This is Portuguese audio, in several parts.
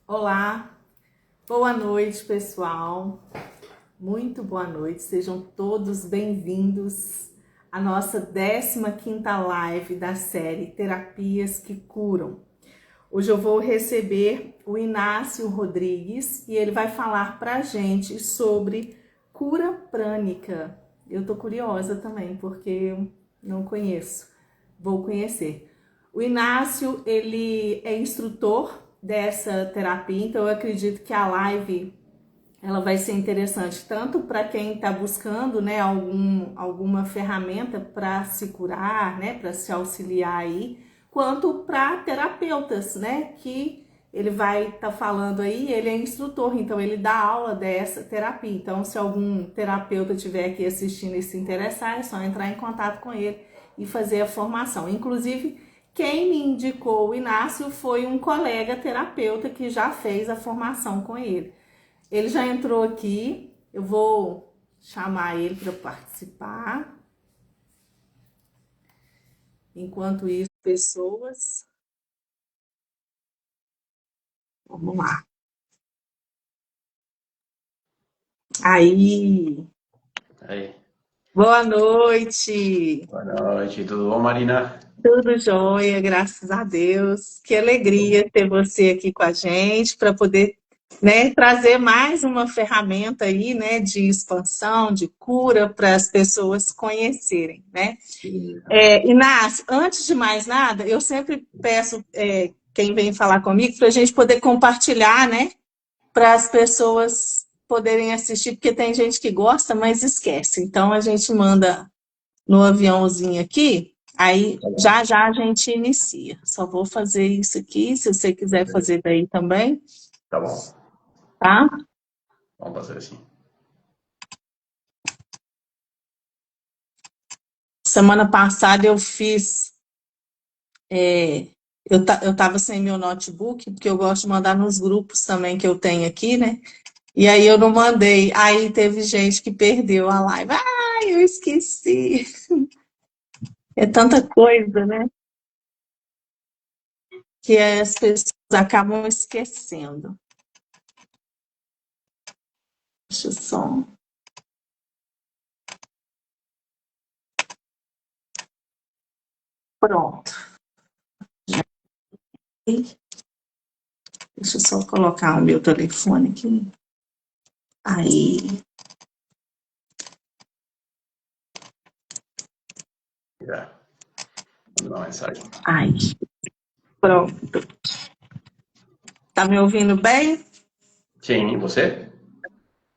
Olá, boa noite, pessoal. Muito boa noite. Sejam todos bem-vindos à nossa 15ª live da série Terapias que Curam. Hoje eu vou receber o Inácio Rodrigues e ele vai falar pra gente sobre cura prânica. Eu tô curiosa também, porque eu não conheço. Vou conhecer. O Inácio, ele é instrutor dessa terapia, então eu acredito que a live ela vai ser interessante tanto para quem está buscando, né, alguma ferramenta para se curar, né, para se auxiliar aí, quanto para terapeutas, né, que ele vai estar falando aí, ele é instrutor, então ele dá aula dessa terapia. Então, se algum terapeuta estiver aqui assistindo e se interessar, é só entrar em contato com ele e fazer a formação. Inclusive, quem me indicou o Inácio foi um colega terapeuta que já fez a formação com ele. Ele já entrou aqui, eu vou chamar ele para participar. Enquanto isso, pessoas. Vamos lá. Aí. Aí, Boa noite. boa noite, tudo bom, Marina? Tudo jóia, graças a Deus. Que alegria ter você aqui com a gente para poder, né, trazer mais uma ferramenta aí, né, de expansão, de cura para as pessoas conhecerem, né? Inácio, antes de mais nada, eu sempre peço quem vem falar comigo para a gente poder compartilhar, né? Para as pessoas poderem assistir, porque tem gente que gosta, mas esquece. Então a gente manda no aviãozinho aqui, aí Tá bom, já já a gente inicia. Só vou fazer isso aqui, se você quiser fazer daí também, tá bom, tá? vamos fazer assim. Semana passada eu fiz. Eu estava sem meu notebook, porque eu gosto de mandar nos grupos também que eu tenho aqui, né? E aí eu não mandei. Aí teve gente que perdeu a live. Ai, eu esqueci. É tanta coisa, né? Que as pessoas acabam esquecendo. Deixa eu só. Pronto. Deixa eu só colocar o meu telefone aqui. Aí, Já, manda uma mensagem. aí. Pronto. Tá me ouvindo bem? Sim, e você?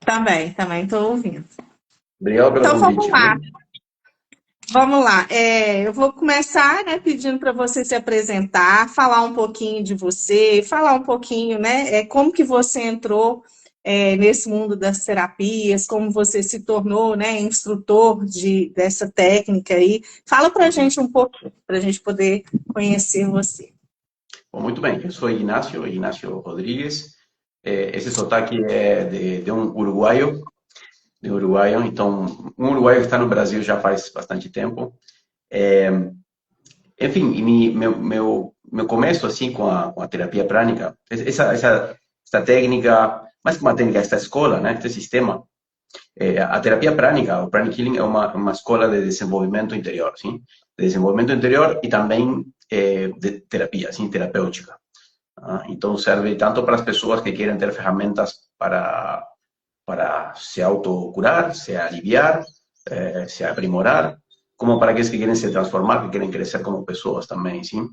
Também estou ouvindo. Obrigado pelo Então vamos convite, lá. viu? Vamos lá. Eu vou começar, né, pedindo para você se apresentar, falar um pouquinho de você, falar um pouquinho, né, como que você entrou nesse mundo das terapias, como você se tornou, né, instrutor dessa técnica aí. Fala para a Uhum. gente um pouquinho, para a gente poder conhecer você. Bom, muito bem, eu sou Ignacio Rodrigues. Esse sotaque é de um uruguaio, então, um uruguaio que está no Brasil já faz bastante tempo. É, Enfim, e meu começo assim com a terapia prânica, essa técnica, mais que uma técnica, esta escola, né, este sistema. A terapia prânica, o pranic healing, é uma escola de desenvolvimento interior, sim? De desenvolvimento interior e também de terapia, sim, terapêutica. Então, serve tanto para as pessoas que querem ter ferramentas para se autocurar, se aliviar, se aprimorar, como para aqueles que querem se transformar, que querem crescer como pessoas também, sim?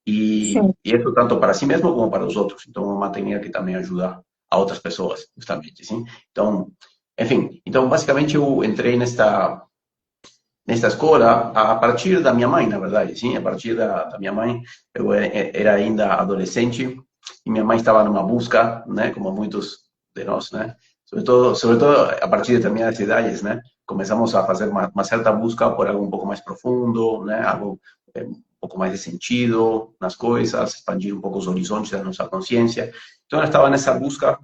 Sim. E isso tanto para si mesmo como para os outros. Então, é uma técnica que também ajuda a outras pessoas, justamente, sim? Então, enfim, então basicamente eu entrei nesta escola a partir da minha mãe, na verdade, sim, a partir da minha mãe. Eu era ainda adolescente e minha mãe estava numa busca, né, como muitos de nós, né, sobretudo a partir de determinadas idades, né, começamos a fazer uma certa busca por algo um pouco mais profundo, né, algo um pouco mais de sentido nas coisas, expandir um pouco os horizontes da nossa consciência. Então, ela estava nessa busca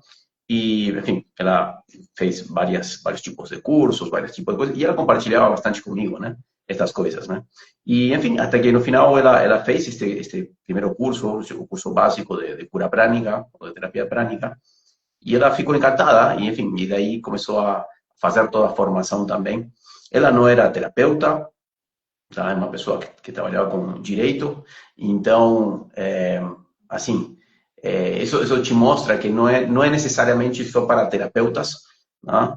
e, enfim, ela fez vários tipos de cursos, vários tipos de coisas, e ela compartilhava bastante comigo, né? estas coisas, né? E, enfim, até que no final ela fez este primeiro curso, o curso básico de cura prânica, ou de terapia prânica, e ela ficou encantada, e, enfim, e daí começou a fazer toda a formação também. Ela não era terapeuta, tá? É uma pessoa que trabalhava com direito, então, assim, isso te mostra que não é necessariamente só para terapeutas, né?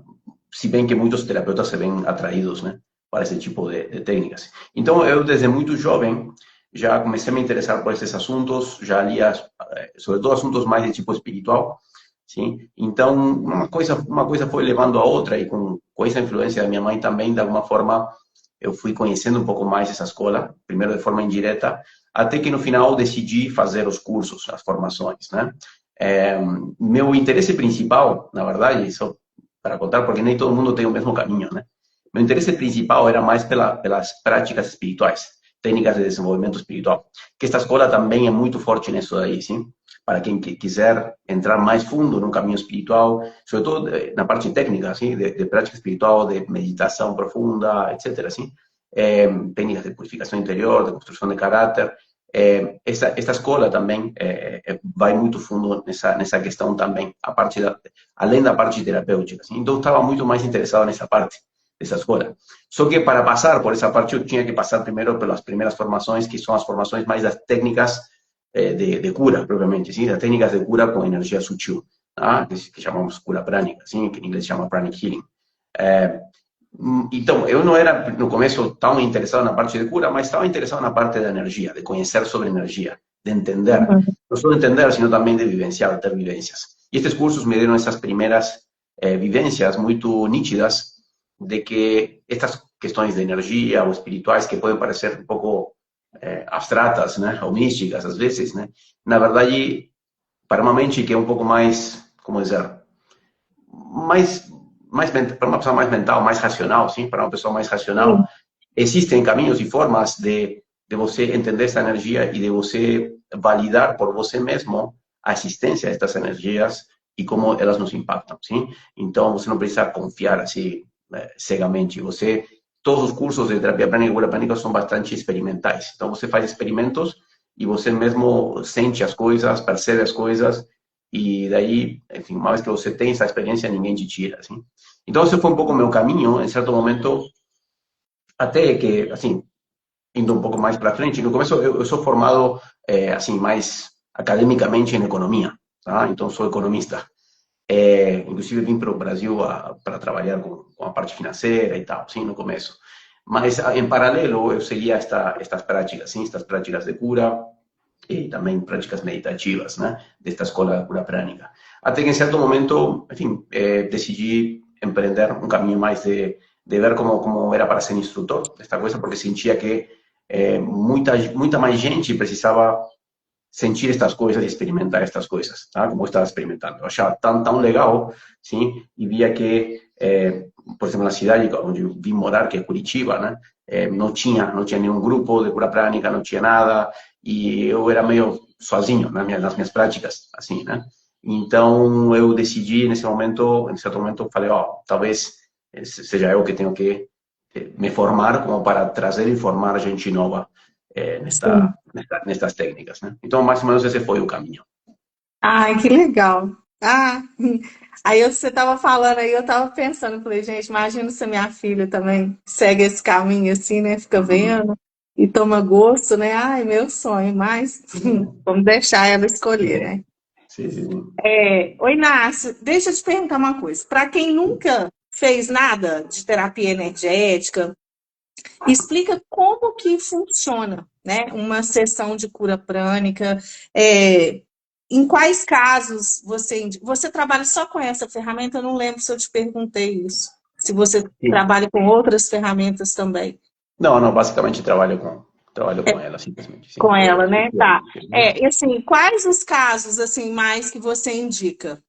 Se bem que muitos terapeutas se veem atraídos, né, para esse tipo de técnicas. Então, eu, desde muito jovem, já comecei a me interessar por esses assuntos, já lia, sobretudo, assuntos mais de tipo espiritual, sim? Então, uma coisa foi levando a outra, e com essa influência da minha mãe também, de alguma forma, eu fui conhecendo um pouco mais essa escola, primeiro de forma indireta, até que no final decidi fazer os cursos, as formações, né? Meu interesse principal, na verdade, só para contar, porque nem todo mundo tem o mesmo caminho, né? Meu interesse principal era mais pelas práticas espirituais, técnicas de desenvolvimento espiritual, que esta escola também é muito forte nisso daí, sim? Para quem quiser entrar mais fundo no caminho espiritual, sobretudo na parte técnica, assim, de prática espiritual, de meditação profunda, etc. Assim, técnicas de purificação interior, de construção de caráter. Esta escola também vai muito fundo nessa questão também, além da parte terapêutica. Assim. Então, eu estava muito mais interessado nessa parte dessa escola. Só que para passar por essa parte, eu tinha que passar primeiro pelas primeiras formações, que são as formações mais das técnicas de cura, propriamente, sim, das técnicas de cura com energia sutil, tá? Que chamamos cura prânica, sim, que em inglês chama pranic healing. Então, eu não era, no começo, tão interessado na parte de cura, mas estava interessado na parte da energia, de conhecer sobre energia, de entender, não só de entender, sino também de vivenciar, de ter vivências. E estes cursos me deram essas primeiras vivências muito nítidas de que estas questões de energia ou espirituais, que podem parecer um pouco abstratas, né, ou místicas às vezes, né, na verdade, para uma mente que é um pouco mais, como dizer, para uma pessoa mais mental, mais racional, sim, para uma pessoa mais racional, existem caminhos e formas de você entender essa energia e de você validar por você mesmo a existência destas energias e como elas nos impactam, sim? Então, você não precisa confiar assim cegamente. Todos os cursos de terapia prânica e cura prânica são bastante experimentais. Então, você faz experimentos e você mesmo sente as coisas, percebe as coisas e daí, enfim, uma vez que você tem essa experiência, ninguém te tira, assim. Então, esse foi um pouco o meu caminho, em certo momento, até que, assim, indo um pouco mais para frente, no começo eu sou formado, assim, mais academicamente em economia, tá? Então, sou economista. Inclusive, vim para o Brasil para trabalhar com a parte financeira e tal, sim, no começo. Mas, em paralelo, eu seguia estas práticas, sim, estas práticas de cura e também práticas meditativas, né, desta escola de cura prânica. Até que, em certo momento, enfim, decidi empreender um caminho mais de ver como era para ser instrutor desta coisa, porque sentia que muita mais gente precisava sentir estas coisas e experimentar estas coisas, tá? Como eu estava experimentando. Eu achava tão legal, sim, e via que, por exemplo, na cidade onde eu vim morar, que é Curitiba, né, não tinha nenhum grupo de cura prânica, não tinha nada, e eu era meio sozinho nas minhas práticas, assim, né? Então, eu decidi, nesse momento, em certo momento, falei, talvez seja eu que tenho que me formar como para trazer e formar gente nova Sim. nestas técnicas, né? Então, mais ou menos esse foi o caminho. Ai, que legal. Ah, aí você estava falando aí, eu estava pensando, falei, gente, imagina se a minha filha também segue esse caminho assim, né? Fica vendo e toma gosto, né? Ai, meu sonho, mas vamos deixar ela escolher, né? Sim, sim, sim. Oi, Inácio, deixa eu te perguntar uma coisa. Para quem nunca fez nada de terapia energética, explica como que funciona, né? Uma sessão de cura prânica. Em quais casos você trabalha só com essa ferramenta? Eu não lembro se eu te perguntei isso. Se você Sim. trabalha com outras ferramentas também. Não, basicamente trabalho com ela, simplesmente, sim. Com ela, né? Tá. Uhum. E assim, quais os casos assim mais que você indica?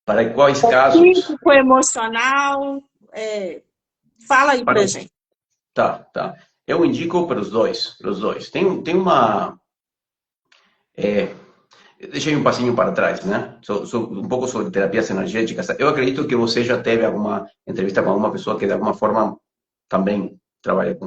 Para quais casos? Físico, emocional? Fala aí Para... pra gente. Tá. Eu indico para os dois. Tem uma... deixei um passinho para trás, né? Um pouco sobre terapias energéticas. Eu acredito que você já teve alguma entrevista com alguma pessoa que, de alguma forma, também trabalha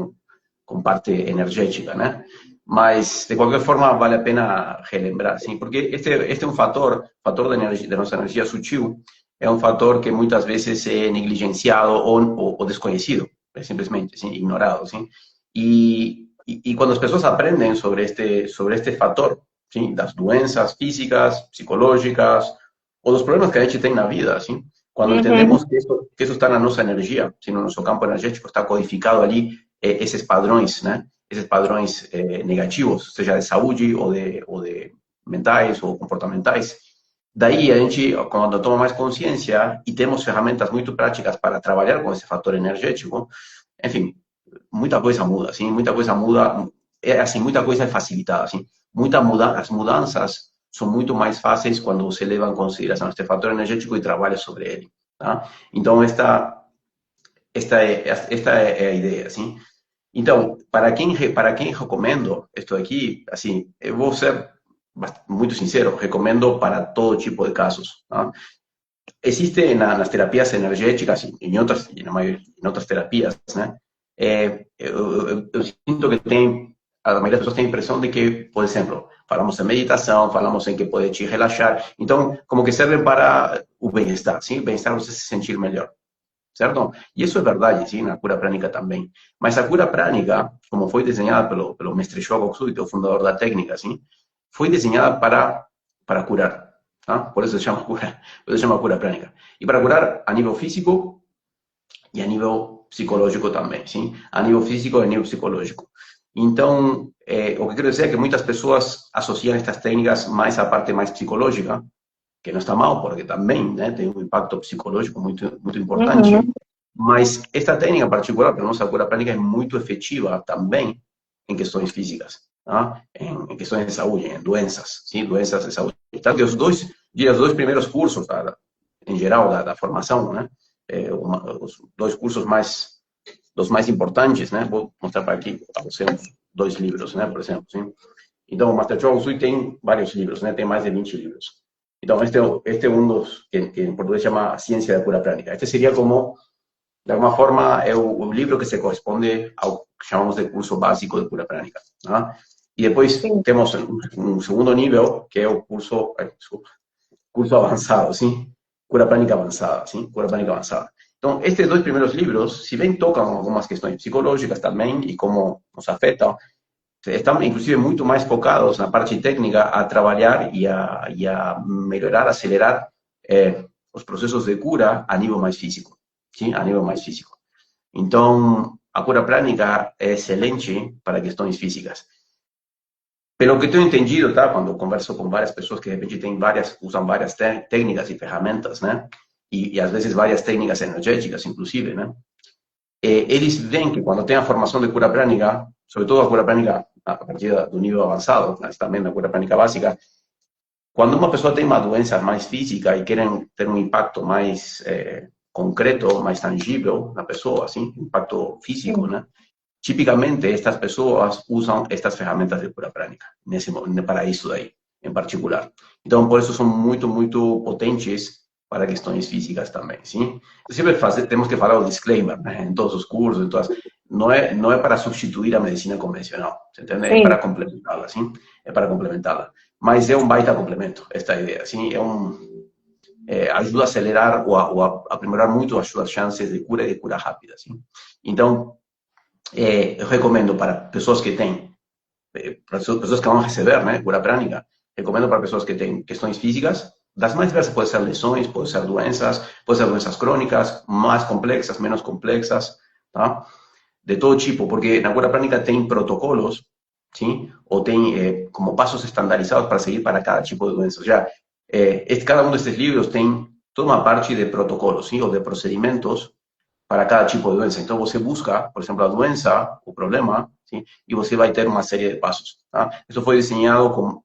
com parte energética, né? Mas, de qualquer forma, vale a pena relembrar, sim, porque este é um fator da nossa energia sutil, é um fator que muitas vezes é negligenciado ou desconhecido, simplesmente, sim, ignorado, sim. E quando as pessoas aprendem sobre este fator, sim, das doenças físicas, psicológicas, ou dos problemas que a gente tem na vida, assim. Quando Uhum. entendemos que isso está na nossa energia, assim, no nosso campo energético, está codificado ali esses padrões, né? Esses padrões negativos, seja de saúde ou de mentais ou comportamentais. Daí a gente, quando toma mais consciência e temos ferramentas muito práticas para trabalhar com esse fator energético, enfim, muita coisa muda, assim, muita coisa muda, é assim, muita coisa é facilitada, assim, as mudanças são muito mais fáceis quando você leva em consideração este fator energético e trabalha sobre ele, tá? Então, esta é a ideia, assim. Então, para quem recomendo isto aqui, assim, eu vou ser muito sincero, recomendo para todo tipo de casos, tá? Existe nas terapias energéticas e em outras terapias, né? Eu sinto que a maioria das pessoas tem a impressão de que, por exemplo, falamos em meditação, falamos em que pode te relaxar, então, como que servem para o bem-estar, sim? Bem-estar, você se sentir melhor, certo? E isso é verdade, sim, na cura prânica também. Mas a cura prânica, como foi desenhada pelo mestre Shogo Tsuji, o fundador da técnica, sim, foi desenhada para curar, tá? Por isso se chama cura, por isso se chama cura prânica. E para curar a nível físico e a nível psicológico também, sim? A nível físico e a nível psicológico. Então, o que quero dizer é que muitas pessoas associam estas técnicas mais à parte mais psicológica, que não está mal, porque também, né, tem um impacto psicológico muito importante, Uhum. mas esta técnica particular, para nossa cura prânica, é muito efetiva também em questões físicas, tá? Em questões de saúde, em doenças, sim, doenças de saúde. Tanto que os dois primeiros cursos, em geral, da formação, né, os dois cursos dos mais importantes, né, vou mostrar para aqui, para você, dois livros, né, por exemplo, sim. Então, o Master Chogo Sui tem vários livros, né, tem mais de 20 livros. Então, este é um dos que em português chama A Ciência da Cura Prânica. Este seria como, de alguma forma, é o livro que se corresponde ao que chamamos de curso básico de cura prânica. Tá? E depois Sim. temos um segundo nível, que é o desculpa, curso avançado, sim? Cura prânica avançada, sim? Cura prânica avançada. Então, estes dois primeiros livros, se bem tocam algumas questões psicológicas também e como nos afetam, estão inclusive muito mais focados na parte técnica a trabalhar e a melhorar, acelerar os processos de cura a nível mais físico, sim? A nível mais físico. Então, a cura prânica é excelente para questões físicas. Pelo que tenho entendido, tá? Quando eu converso com várias pessoas que de repente usam várias técnicas e ferramentas, né? E às vezes várias técnicas energéticas, inclusive, né? Eles veem que quando tem a formação de cura prânica, sobretudo a cura prânica a partir do nível avançado, mas também na cura prânica básica, quando uma pessoa tem uma doença mais física e querem ter um impacto mais concreto, mais tangível na pessoa, assim, impacto físico, Sim. né? Tipicamente, estas pessoas usam estas ferramentas de cura prânica, para isso daí, em particular. Então, por isso são muito potentes para questões físicas também, sim? Sempre temos que falar o disclaimer, né? Em todos os cursos, não é para substituir a medicina convencional, você entende? É para Sim. complementá-la, sim? É para complementá-la. Mas é um baita complemento, esta ideia, sim? Ajuda a acelerar ou a aprimorar muito as suas chances de cura e de cura rápida, sim? Então, eu recomendo para pessoas que têm, para pessoas que vão receber, né, cura prânica, recomendo para pessoas que têm questões físicas, das mais diversas, pode ser lesões, pode ser doenças crônicas, mais complexas, menos complexas, tá? De todo tipo, porque na cura prânica tem protocolos, sim? Ou tem como passos estandarizados para seguir para cada tipo de doença. Ou seja, cada um desses livros tem toda uma parte de protocolos, sim? Ou de procedimentos para cada tipo de doença. Então, você busca, por exemplo, a doença, o problema, sim? E você vai ter uma série de passos. Tá? Isso foi desenhado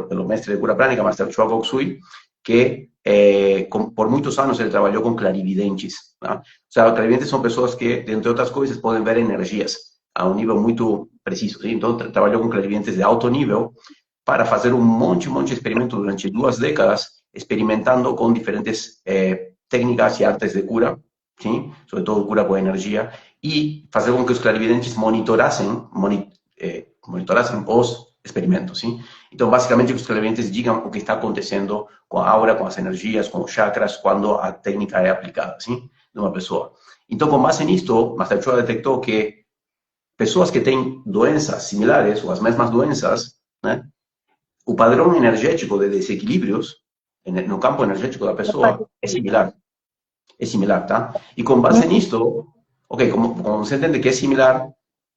pelo mestre de cura prânica, Master Choa Kok Sui, que por muitos anos ele trabalhou com clarividentes. Tá? Ou seja, clarividentes são pessoas que, entre outras coisas, podem ver energias a um nível muito preciso. Sim? Então, trabalhou com clarividentes de alto nível para fazer um monte de experimentos durante 2 décadas, experimentando com diferentes técnicas e artes de cura, sim? Sobre todo cura com energia, e fazer com que os clarividentes monitorassem os experimentos, sim? Então, basicamente, os clarividentes digam o que está acontecendo com a aura, com as energias, com os chakras, quando a técnica é aplicada, sim? De uma pessoa. Então, com base nisto, Master Choa detectou que pessoas que têm doenças similares, ou as mesmas doenças, né? O padrão energético de desequilíbrios no campo energético da pessoa é similar. É similar, tá? E com base nisto, ok, como você entende que é similar,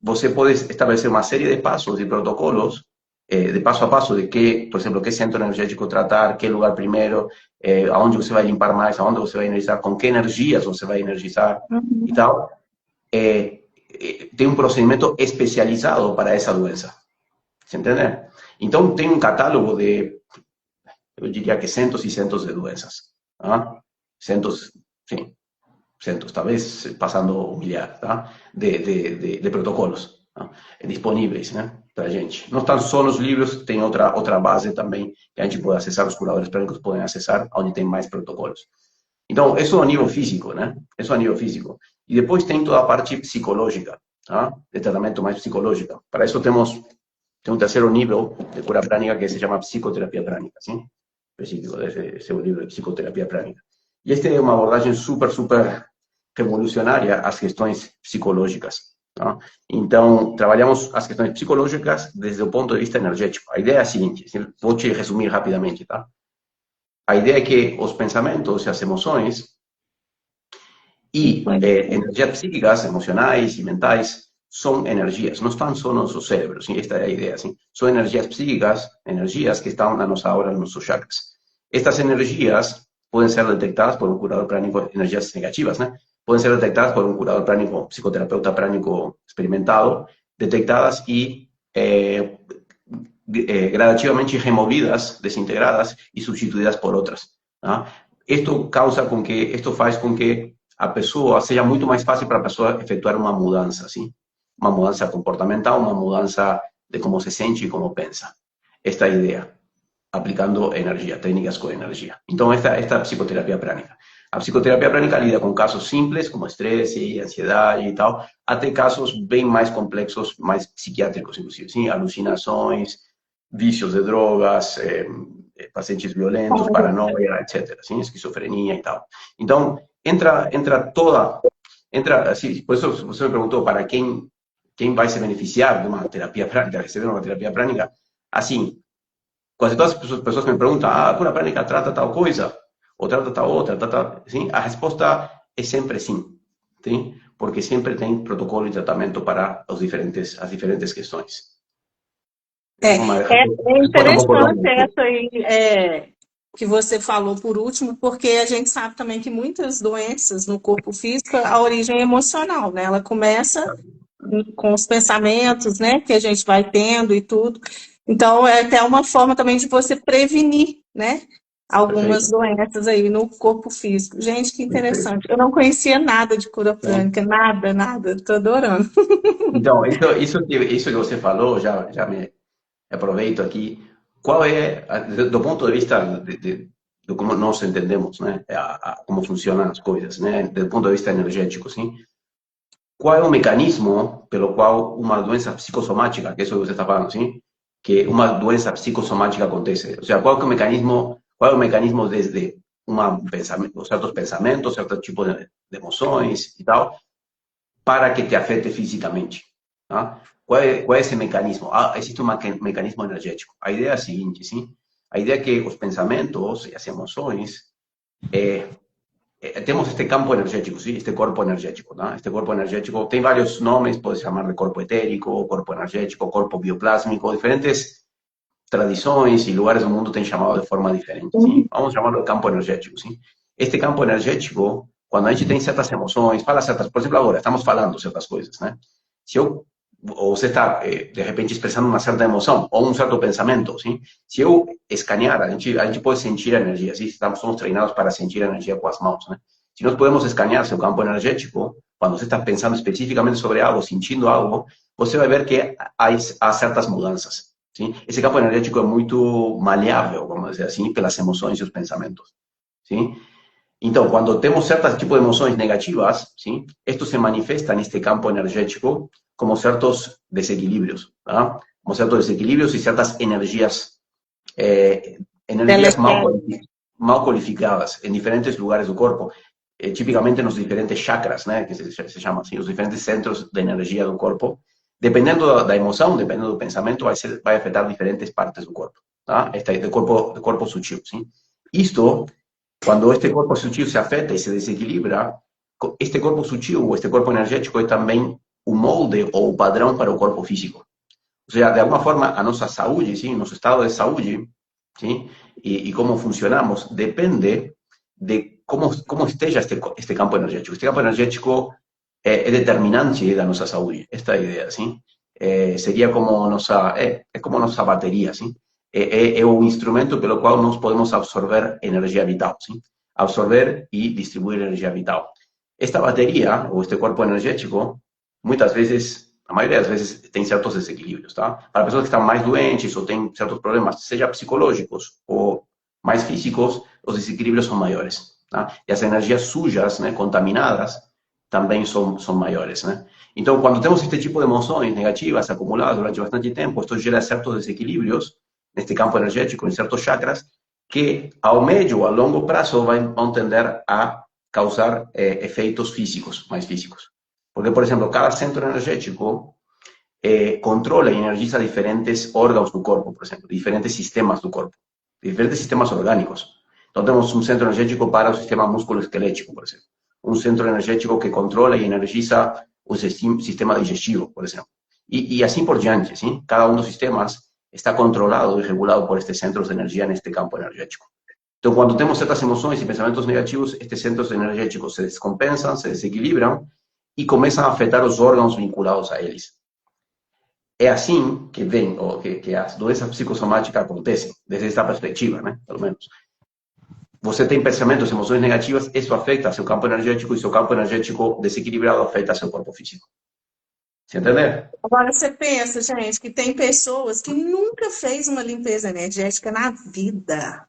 você pode estabelecer uma série de passos e protocolos de passo a passo de que, por exemplo, que centro energético tratar, que lugar primeiro, aonde você vai limpar mais, aonde você vai energizar, com que energias você vai energizar e Uhum. tal. Tem um procedimento especializado para essa doença. ¿Se entende? Então, tem um catálogo de, eu diria que centos e centos de doenças. ¿Ah? Centos, sim, centos, talvez passando um milhar, tá? de protocolos, tá? Disponíveis, né? Para a gente. Não estão só nos livros, tem outra base também que a gente pode acessar, os curadores prânicos podem acessar, onde tem mais protocolos. Então, isso a nível físico, né? Isso a nível físico. E depois tem toda a parte psicológica, tá? De tratamento mais psicológico. Para isso tem um terceiro nível de cura prânica que se chama psicoterapia prânica, sim? Específico desse seu livro de psicoterapia prânica. E esta é uma abordagem super, super revolucionária às questões psicológicas. Tá? Então, trabalhamos as questões psicológicas desde o ponto de vista energético. A ideia é a seguinte, vou te resumir rapidamente, tá? A ideia é que os pensamentos e as emoções e energias psíquicas, emocionais e mentais são energias, não estão só no nosso cérebro, sim? Esta é a ideia, sim? São energias psíquicas, energias que estão na nossa aura, nos nossos chakras. Estas energias podem ser detectadas por um curador prânico, energias negativas, né? Podem ser detectadas por um curador prânico, psicoterapeuta prânico experimentado, detectadas e gradativamente removidas, desintegradas e substituídas por outras. Tá? Isto faz com que a pessoa seja muito mais fácil para a pessoa efetuar uma mudança, assim, uma mudança comportamental, uma mudança de como se sente e como pensa. Esta é a ideia, aplicando energia, técnicas com energia. Então, esta é a psicoterapia prânica. A psicoterapia prânica lida com casos simples, como estresse, ansiedade e tal, até casos bem mais complexos, mais psiquiátricos, inclusive, sim? Alucinações, vícios de drogas, pacientes violentos, paranoia, etc., sim? Esquizofrenia e tal. Então, assim, por isso você me perguntou para quem vai se beneficiar de uma terapia prânica, receber uma terapia prânica, assim, quase todas as pessoas me perguntam, a cura prânica trata tal coisa, ou trata tal outra, sim? A resposta é sempre sim, sim? Porque sempre tem protocolo e tratamento para as diferentes questões. Essa É, foi uma é resposta um pouco interessante longa. essa aí que você falou por último, porque a gente sabe também que muitas doenças no corpo físico, a origem é emocional, né? Ela começa com os pensamentos, né, que a gente vai tendo e tudo. Então, é até uma forma também de você prevenir, né, algumas Perfeito, doenças aí no corpo físico. Gente, que perfeito. interessante. Eu não conhecia nada de cura Sim. prânica, nada, nada. Estou adorando. Então, isso que você falou, já me aproveito aqui. Qual é, do ponto de vista de como nós entendemos, né, como funcionam as coisas, né, do ponto de vista energético, sim? Qual é o mecanismo pelo qual uma doença psicossomática, que é isso que você está falando, sim? Que uma doença psicossomática acontece? Ou seja, qual é o mecanismo desde certos pensamentos, certo tipo de emoções e tal, para que te afete fisicamente? Tá? Qual é esse mecanismo? Existe um mecanismo energético. A ideia é a seguinte, sim? A ideia é que os pensamentos e as emoções temos este campo energético, ¿sí? Este corpo energético, ¿no? Este corpo energético tem vários nomes, pode se chamar de corpo etérico, corpo energético, corpo bioplásmico, diferentes tradições e lugares do mundo têm chamado de forma diferente, ¿sí? Vamos chamarlo de campo energético, ¿sí? Este campo energético, quando a gente tem certas emoções, fala certas, por exemplo, agora estamos falando certas coisas, né? Se eu ou você está, de repente, expressando uma certa emoção ou um certo pensamento, sim? Se eu escanear, a gente pode sentir a energia, sim? Somos treinados para sentir a energia com as mãos, né? Se nós podemos escanear seu campo energético, quando você está pensando especificamente sobre algo, sentindo algo, você vai ver que há certas mudanças, sim? Esse campo energético é muito maleável, vamos dizer assim, pelas emoções e os pensamentos, sim? Então, quando temos certos tipos de emoções negativas, sim, isto se manifesta neste campo energético como certos desequilíbrios, tá? Como certos desequilíbrios e certas energias, energias Telequete. mal qualificadas em diferentes lugares do corpo, tipicamente nos diferentes chakras, né, que se chama assim, os diferentes centros de energia do corpo. Dependendo da emoção, dependendo do pensamento, vai afetar diferentes partes do corpo, tá? Do corpo sutil, sim. Isto, quando este corpo sutil se afeta e se desequilibra, este corpo sutil, ou este corpo energético, é também o molde ou o padrão para o corpo físico. Ou seja, de alguma forma, a nossa saúde, sim, nosso estado de saúde, sim, e como funcionamos, depende de como esteja este campo energético. Este campo energético é determinante da nossa saúde. Esta é a ideia, sim. Seria como nossa, como nossa bateria, sim. É o instrumento pelo qual nós podemos absorver energia vital, sim. Absorver e distribuir energia vital. Esta bateria, ou este corpo energético, muitas vezes, a maioria das vezes, tem certos desequilíbrios, tá? Para pessoas que estão mais doentes ou têm certos problemas, seja psicológicos ou mais físicos, os desequilíbrios são maiores, tá? E as energias sujas, né, contaminadas, também são maiores, né? Então, quando temos este tipo de emoções negativas acumuladas durante bastante tempo, isto gera certos desequilíbrios neste campo energético, em certos chakras, que ao médio ou a longo prazo vão tender a causar efeitos físicos, mais físicos. Porque, por exemplo, cada centro energético controla e energiza diferentes órgãos do corpo, por exemplo, diferentes sistemas do corpo, diferentes sistemas orgânicos. Então, temos um centro energético para o sistema músculo-esquelético, por exemplo. Um centro energético que controla e energiza o sistema digestivo, por exemplo. E assim por diante, sim? Cada um dos sistemas está controlado e regulado por estes centros de energia neste campo energético. Então, quando temos certas emoções e pensamentos negativos, estes centros energéticos se descompensam, se desequilibram e começam a afetar os órgãos vinculados a eles. É assim que vem, ou que as doenças psicossomáticas acontecem, desde esta perspectiva, né? Pelo menos. Você tem pensamentos, emoções negativas, isso afeta seu campo energético e seu campo energético desequilibrado afeta seu corpo físico. Se entender? Agora você pensa, gente, que tem pessoas que nunca fez uma limpeza energética na vida.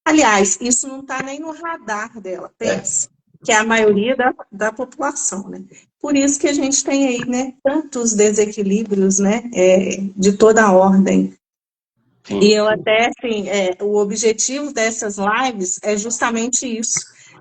Aliás, isso não está nem no radar dela, É. pensa, que é a maioria da população, né? Por isso que a gente tem aí, né, tantos desequilíbrios, né, de toda a ordem. E Sim, eu sim. até, assim, o objetivo dessas lives é justamente isso,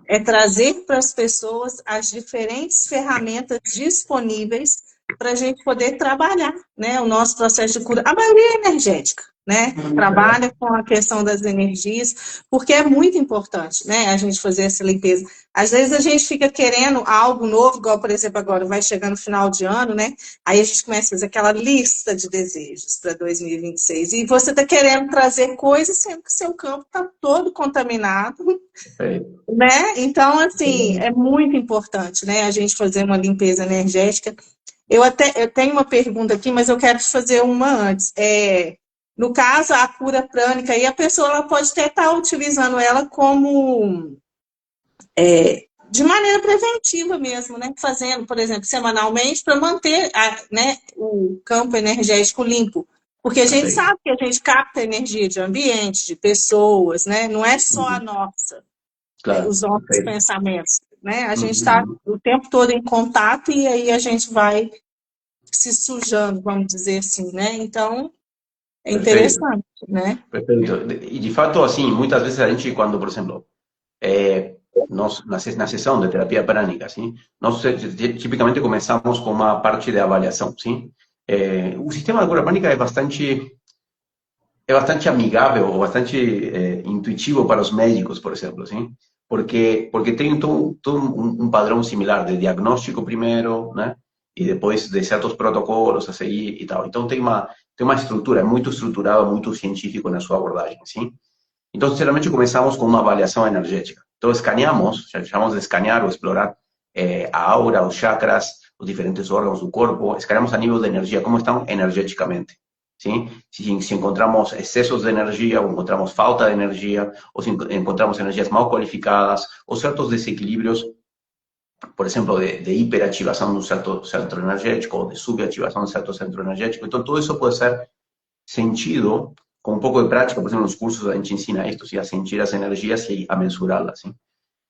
é trazer para as pessoas as diferentes ferramentas disponíveis para a gente poder trabalhar, né, o nosso processo de cura. A maioria é energética, né? Trabalha com a questão das energias, porque é muito importante, né, a gente fazer essa limpeza. Às vezes a gente fica querendo algo novo, igual, por exemplo, agora vai chegando no final de ano, né? Aí a gente começa a fazer aquela lista de desejos para 2026. E você está querendo trazer coisas, sendo que seu campo está todo contaminado, É. né? Então, assim, é muito importante, né, a gente fazer uma limpeza energética. Eu tenho uma pergunta aqui, mas eu quero te fazer uma antes. No caso, a cura prânica, e a pessoa ela pode até estar utilizando ela como de maneira preventiva mesmo, né? Fazendo, por exemplo, semanalmente para manter né, o campo energético limpo. Porque a gente Perfeito. sabe que a gente capta energia de ambiente, de pessoas, né? Não é só a Uhum. nossa, Claro, os nossos perfeito. pensamentos, né? A gente está Uhum. o tempo todo em contato e aí a gente vai se sujando, vamos dizer assim, né? Então, é Perfeito. interessante, né? Perfeito. E de fato, assim, muitas vezes a gente, quando, por exemplo, na sessão de terapia prânica, sim, nós tipicamente começamos com uma parte de avaliação, sim. O sistema de cura prânica é bastante amigável, ou bastante intuitivo para os médicos, por exemplo, sim, porque tem todo um padrão similar de diagnóstico primeiro, né, e depois de certos protocolos a seguir e tal. Então tem uma estrutura, é muito estruturado, muito científico na sua abordagem, sim. Então, geralmente começamos com uma avaliação energética. Então, escaneamos, chamamos de escanear ou explorar a aura, os chakras, os diferentes órgãos do corpo, escaneamos a nível de energia, como estão energeticamente. Sim? Se encontramos excessos de energia, ou encontramos falta de energia, ou se encontramos energias mal qualificadas, ou certos desequilíbrios, por exemplo, de hiperativação de um certo centro energético, ou de subativação de um certo centro energético. Então, tudo isso pode ser sentido, com um pouco de prática, por exemplo, nos cursos a gente ensina isto, a sentir as energias e a mensurá-las. Sim?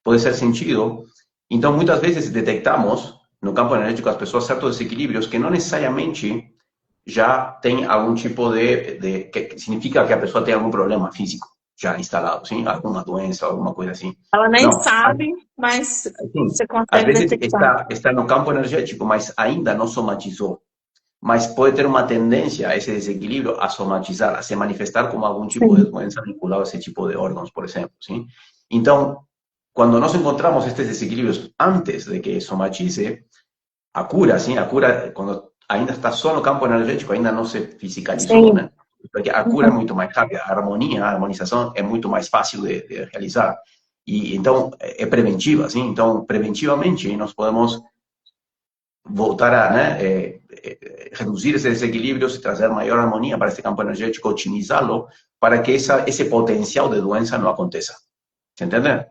pode ser sentido. Então, muitas vezes detectamos no campo energético das pessoas certos desequilíbrios que não necessariamente já tem algum tipo que significa que a pessoa tem algum problema físico já instalado, sim? Alguma doença, alguma coisa assim. Ela nem Não, sabe, mas assim, você às consegue vezes detectar. está no campo energético, mas ainda não somatizou. Mas pode ter uma tendência, esse desequilíbrio, a somatizar, a se manifestar como algum tipo de Sim. doença vinculada a esse tipo de órgãos, por exemplo, sim? Então, quando nós encontramos estes desequilíbrios antes de que somatize, a cura, sim, a cura, quando ainda está só no campo energético, ainda não se fisicalizou, Sim. né? Porque a cura é muito mais rápida, a harmonia, a harmonização é muito mais fácil de realizar. E então é preventiva, sim? Então, preventivamente, nós podemos voltar a, né, reduzir esses desequilíbrios e trazer maior harmonia para este campo energético, otimizá-lo para que esse potencial de doença não aconteça. ¿Se entende?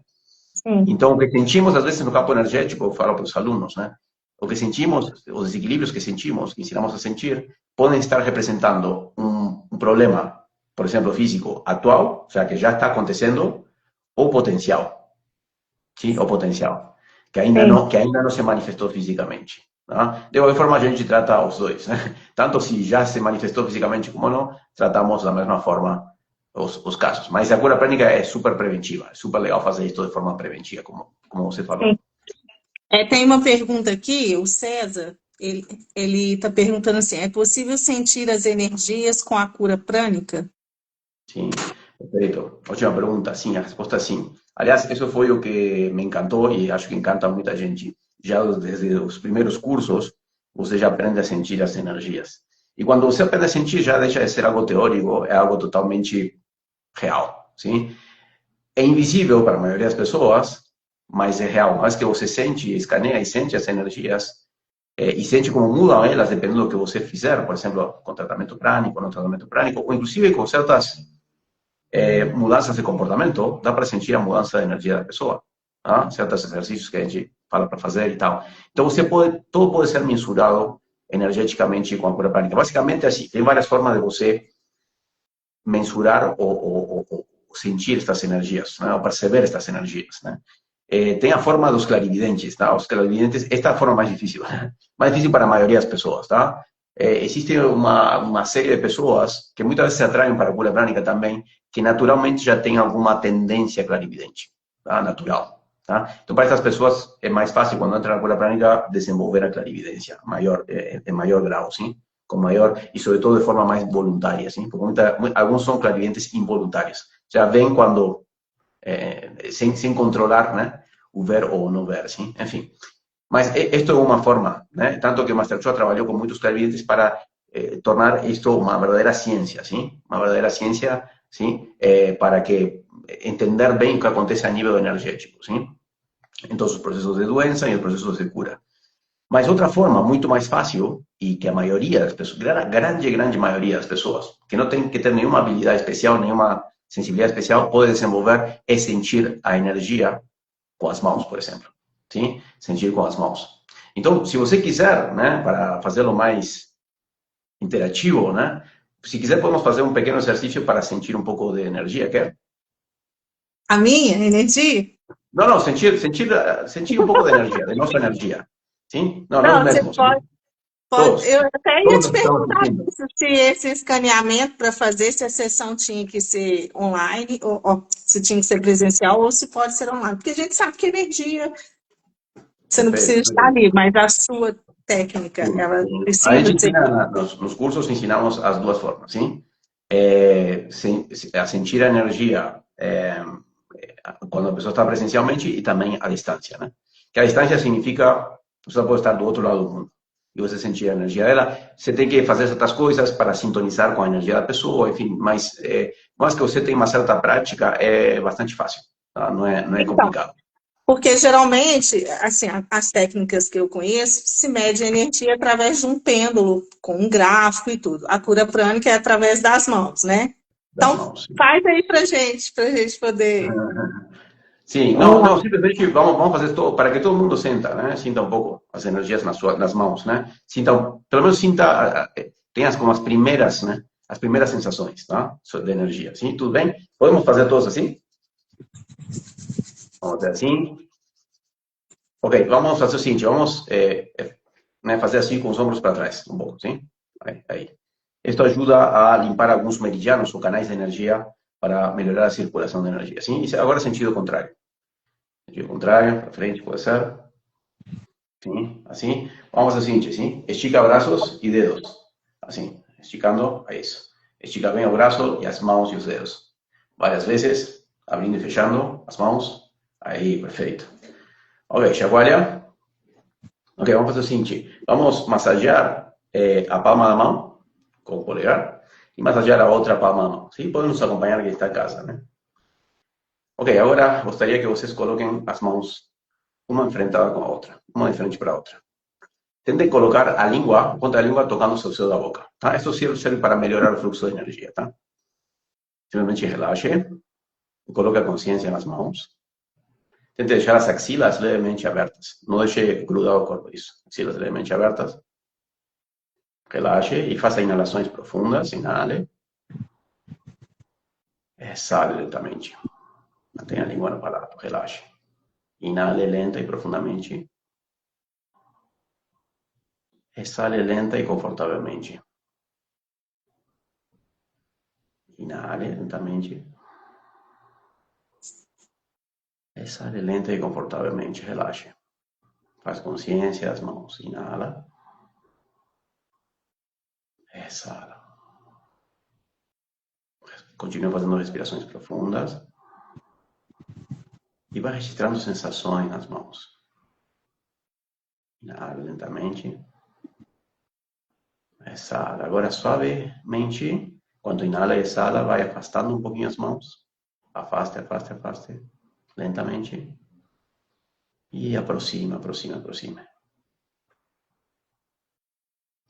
Sim. Então, o que sentimos, às vezes, no campo energético, eu falo para os alunos, né? O que sentimos, os desequilíbrios que sentimos, que ensinamos a sentir, podem estar representando um problema, por exemplo, físico atual, o sea, que já está acontecendo, ou potencial, ¿sí? O potencial, Sim. que ainda não se manifestou fisicamente. Tá? De qualquer forma, a gente trata os dois, né? Tanto se já se manifestou fisicamente como não, tratamos da mesma forma os casos. Mas a cura prânica é super preventiva, é super legal fazer isso de forma preventiva, como você falou. Sim. Tem uma pergunta aqui, o César, ele está perguntando assim, é possível sentir as energias com a cura prânica? Sim, perfeito. Ótima pergunta. Sim, a resposta é sim. Aliás, isso foi o que me encantou e acho que encanta muita gente. Já desde os primeiros cursos, você já aprende a sentir as energias. E quando você aprende a sentir, já deixa de ser algo teórico, é algo totalmente real, sim? É invisível para a maioria das pessoas, mas é real. Uma vez que você sente, escaneia e sente as energias, e sente como mudam elas, dependendo do que você fizer, por exemplo, com tratamento prânico, no tratamento prânico, ou inclusive com certas mudanças de comportamento, dá para sentir a mudança de energia da pessoa. Tá? Certos exercícios que a gente fala para fazer e tal. Então, tudo pode ser mensurado energeticamente com a cura prânica. Basicamente, assim, tem várias formas de você mensurar ou sentir estas energias, né? Ou perceber estas energias. Né? Tem a forma dos clarividentes. Tá? Os clarividentes, esta é a forma mais difícil, mais difícil para a maioria das pessoas. Tá? Existe uma série de pessoas que muitas vezes se atraem para a cura prânica também, que naturalmente já têm alguma tendência clarividente, tá? Natural. Tá? Então, para essas pessoas é mais fácil, quando entram na cura prânica, desenvolver a clarividência maior, em maior grau, sim? Com maior, e sobretudo de forma mais voluntária, sim? Porque alguns são clarividentes involuntários. Já vem quando, sem controlar, né? O ver ou não ver, sim? Enfim. Mas isto é uma forma, né? Tanto que o Master Choa trabalhou com muitos clarividentes para tornar isto uma verdadeira ciência, sim? Uma verdadeira ciência, sim? Para que entender bem o que acontece a nível energético, sim? Em todos os processos de doença e os processos de cura. Mas outra forma muito mais fácil e que a maioria das pessoas, grande maioria das pessoas, que não tem que ter nenhuma habilidade especial, nenhuma sensibilidade especial, pode desenvolver é sentir a energia com as mãos, por exemplo. Sim? Sentir com as mãos. Então, se você quiser, né, para fazê-lo mais interativo, né, se quiser, podemos fazer um pequeno exercício para sentir um pouco de energia, quer? A minha energia? Não, não, sentir um pouco de energia, de nossa energia. Sim? Não, nós Não, você mesmos, pode, sim? Todos. eu até ia Todos te os que estamos perguntar assistindo. isso, se esse escaneamento para fazer, se a sessão tinha que ser online, ou se tinha que ser presencial, ou se pode ser online. Porque a gente sabe que energia, você não precisa Perfeito, estar perfeito. ali, mas a sua técnica, Sim, ela sim. A precisa gente ser. ensina, nos cursos ensinamos as duas formas, sim? A sentir a energia quando a pessoa está presencialmente e também a distância, né? Que a distância significa você pode estar do outro lado do mundo e você sentir a energia dela. Você tem que fazer certas coisas para sintonizar com a energia da pessoa, enfim, mas que você tem uma certa prática, é bastante fácil, tá? Não é Então, complicado. porque geralmente, assim, as técnicas que eu conheço, se mede a energia através de um pêndulo, com um gráfico e tudo. A cura prânica é através das mãos, né? Das Então, mãos, sim. faz aí pra gente poder. Sim, não, simplesmente vamos fazer todo, para que todo mundo sinta, né? Sinta um pouco as energias nas mãos, né? Sinta, pelo menos sinta, tenha como as primeiras, né? As primeiras sensações, tá? De energia, sim? Tudo bem? Podemos fazer todos assim? Vamos fazer assim. Ok, vamos fazer o seguinte, vamos fazer assim com os ombros para trás, um pouco, sim? Aí. Isto ajuda a limpar alguns meridianos ou canais de energia para melhorar a circulação de energia, sim? E agora sentido contrário. Sentido contrário, para frente, pode ser. Sim, assim. Vamos fazer o seguinte, sim? Estica braços e dedos. Assim, esticando, é isso. Estica bem o braço e as mãos e os dedos. Várias vezes, abrindo e fechando as mãos. Aí, perfeito. Ok, chacoalha. Ok, vamos fazer o seguinte. Vamos massagear a palma da mão com o polegar e massagear a outra palma da mão. Sim, podem nos acompanhar que está em casa, né? Ok, agora gostaria que vocês coloquem as mãos uma enfrentada com a outra, uma de frente para a outra. Tentem colocar a língua, a ponta da língua tocando o céu da boca. Tá? Isso serve para melhorar o fluxo de energia. Tá? Simplesmente relaxe, coloque a consciência nas mãos. Tente deixar as axilas levemente abertas. Não deixe grudado o corpo, isso. Axilas levemente abertas. Relaxe e faça inalações profundas. Inhale. Exhale lentamente. Mantenha a língua no palato. Relaxe. Inhale lenta e profundamente. Exhale lenta e confortavelmente. Inhale lentamente. Exhale lenta e confortavelmente. Relaxe. Faz consciência das mãos. Inhala. Exhala. Continua fazendo respirações profundas. E vai registrando sensações nas mãos. Inhala lentamente. Exhala. Agora, suavemente, quando inhala e exhala, vai afastando um pouquinho as mãos. Afaste, afaste, afaste. Lentamente. E aproxima, aproxima, aproxima.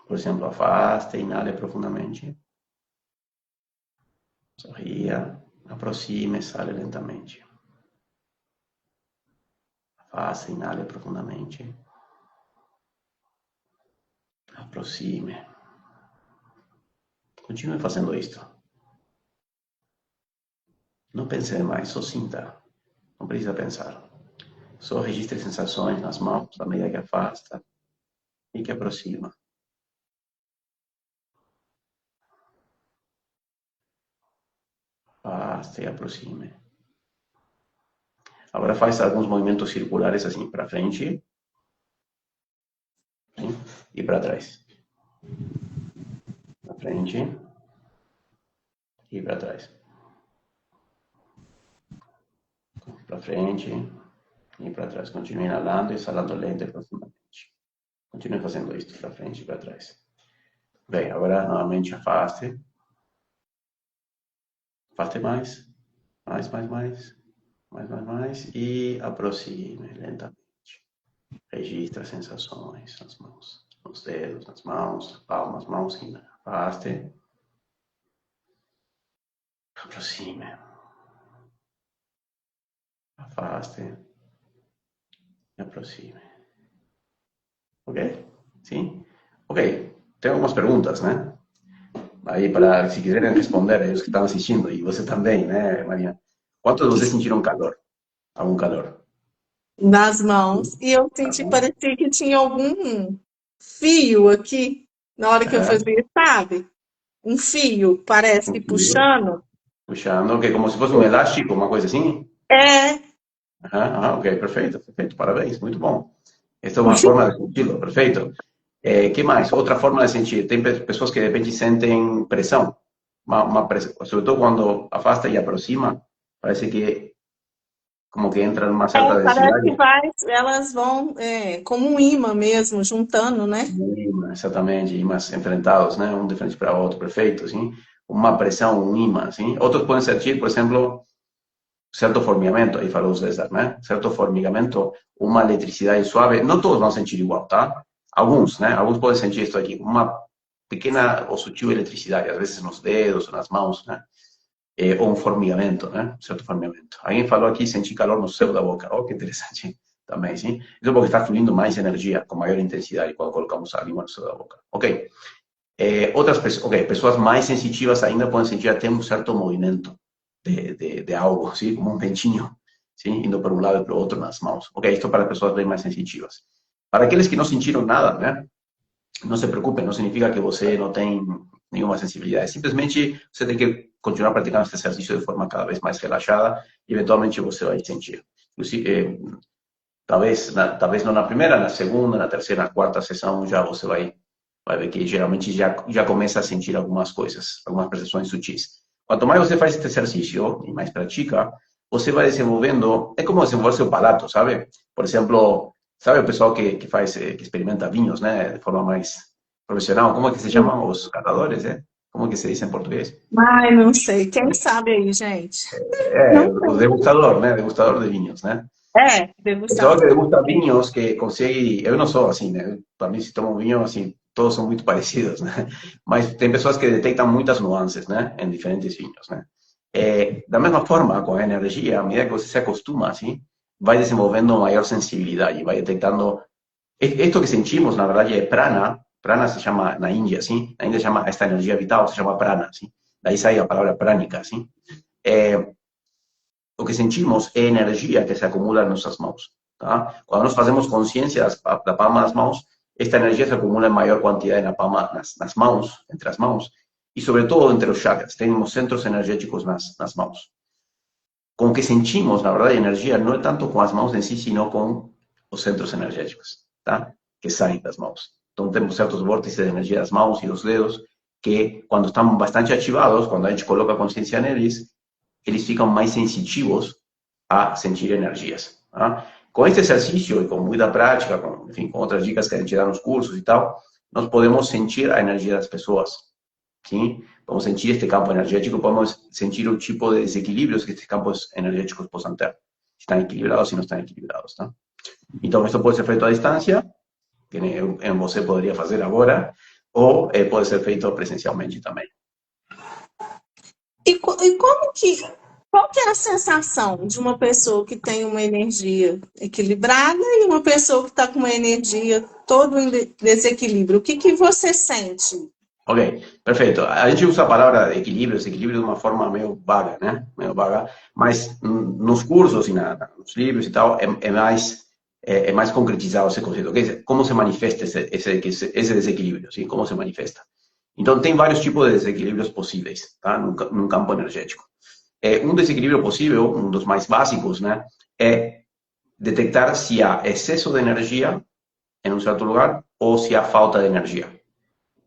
Por exemplo, afaste, inhale profundamente. Sorria, aproxime, exhale lentamente. Afaste, inhale profundamente. Aproxime. Continue fazendo isto. Não pense demais, só sinta. Não precisa pensar. Só registre sensações nas mãos à medida que afasta e que aproxima. Afaste e aproxime. Agora faz alguns movimentos circulares assim para frente e para trás. Para frente e para trás. Para frente e para trás. Continue inalando e exhalando lento e profundamente. Continue fazendo isso para frente e para trás. Bem, agora novamente afaste. Afaste mais. Mais. E aproxime lentamente. Registra as sensações nas mãos. Nos dedos, nas mãos, nas palmas, mãos. Afaste. Aproxime. Afaste. Aproxime. Ok? Sim? Ok. Tenho algumas perguntas, né? Aí, para, se quiserem responder, os que estão assistindo, e você também, né, Maria? Quantos de vocês sentiram calor? Algum calor? Nas mãos. E eu Tá senti, bom? parecia que tinha algum fio aqui, na hora que eu Aham. fazia, sabe? Um fio, parece que Um fio. puxando. Puxando, que como se fosse um elástico, uma coisa assim? É, Ok, perfeito, perfeito, parabéns, muito bom. Esta é uma forma de sentirlo, perfeito. Que mais? Outra forma de sentir. Tem pessoas que de repente sentem pressão, uma pressão, sobre todo quando afasta e aproxima, parece que como que entra numa certa parece que densidade. elas vão como um imã mesmo, juntando, né? Exatamente, imãs enfrentados, né? Um de frente para o outro, perfeito, sim. Uma pressão, um imã, sim. Outros podem sentir, por exemplo, certo formigamento, aí falou o César, né? Certo formigamento, uma eletricidade suave. Não todos vão sentir igual, tá? Alguns, né? Alguns podem sentir isso aqui, uma pequena ou sutil eletricidade, às vezes nos dedos, nas mãos, né? Ou um formigamento, né? Certo formigamento. Alguém falou aqui, sentir calor no céu da boca. Oh, que interessante também, sim? Isso porque está fluindo mais energia, com maior intensidade, quando colocamos a língua no céu da boca. Ok. Outras pessoas, ok, pessoas mais sensitivas ainda podem sentir até um certo movimento de algo, ¿sí? Como un ventinho, ¿sí? Indo para un lado y para otro nas mãos. Ok, esto para pessoas bem mais sensitivas. Para aqueles que não sentiram nada, né? Não se preocupe, não significa que você não tem nenhuma sensibilidade. Simplesmente você tem que continuar praticando esse exercício de forma cada vez mais relaxada e eventualmente você vai sentir. Talvez não na primeira, na segunda, na terceira, na quarta sessão já você vai ver que geralmente já começa a sentir algumas coisas, algumas percepções sutis. Quanto mais você faz este exercício e mais pratica, você vai desenvolvendo, é como desenvolver seu palato, sabe? Por exemplo, sabe o pessoal que faz, que experimenta vinhos, né, de forma mais profissional, como é que se chamam os catadores, né? Como é que se diz em português? Ai, não sei. Quem sabe aí, gente? É, Não o sei. degustador, né? Degustador de vinhos, né? É, Pessoal que degustador. degusta vinhos, que consegue. Eu não sou assim, né? Para mim, se toma um vinho, assim, todos são muito parecidos, né? Mas tem pessoas que detectam muitas nuances, né? Em diferentes vinhos, né? Da mesma forma, com a energia, à medida que você se acostuma, assim, vai desenvolvendo maior sensibilidade, vai detectando. Esto que sentimos, na verdade, é prana. Prana se chama na Índia, assim. Na Índia se chama esta energia vital, se chama prana, assim. Daí sai a palavra prânica, assim. É, o que sentimos é energia que se acumula nas nossas mãos. Tá? Quando nós fazemos consciência da palma das mãos, esta energia se acumula em maior quantidade nas mãos, entre as mãos, e sobretudo entre os chakras. Temos centros energéticos nas mãos. Com o que sentimos, na verdade, a energia não é tanto com as mãos em si, sino com os centros energéticos, tá? Que saem das mãos. Então, temos certos vórtices de energia das mãos e dos dedos que, quando estão bastante ativados, quando a gente coloca consciência neles, eles ficam mais sensitivos a sentir energias. Tá? Com este exercício e com muita prática, enfim, com outras dicas que a gente dá nos cursos e tal, nós podemos sentir a energia das pessoas. Sim? Podemos sentir este campo energético, podemos sentir o tipo de desequilíbrios que estes campos energéticos possam ter. Se estão equilibrados e não estão equilibrados. Tá? Então, isso pode ser feito à distância, que você poderia fazer agora, ou pode ser feito presencialmente também. E como que. Qual que é a sensação de uma pessoa que tem uma energia equilibrada e uma pessoa que está com uma energia todo em desequilíbrio? O que você sente? Ok, perfeito. A gente usa a palavra desequilíbrio de uma forma meio vaga, né? Meio vaga, mas nos cursos e nos livros e tal, é mais concretizado esse conceito. Como se manifesta esse desequilíbrio, sim? Como se manifesta? Então, tem vários tipos de desequilíbrios possíveis, tá? Num campo energético. Um desequilíbrio possível, um dos mais básicos, né? É detectar se há excesso de energia em um certo lugar ou se há falta de energia.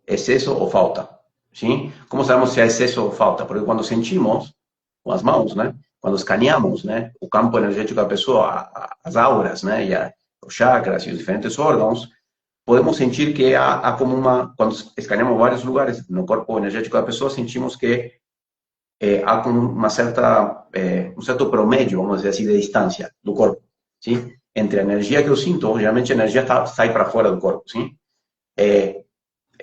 Excesso ou falta, sim? Como sabemos se há excesso ou falta? Porque quando sentimos com as mãos, né? Quando escaneamos, né? O campo energético da pessoa, as auras, né? E os chakras e os diferentes órgãos, podemos sentir que há como quando escaneamos vários lugares no corpo energético da pessoa, sentimos que há como uma certa, um certo promédio, vamos dizer assim, de distância do corpo, sim? Entre a energia que eu sinto, geralmente a energia sai para fora do corpo, sim?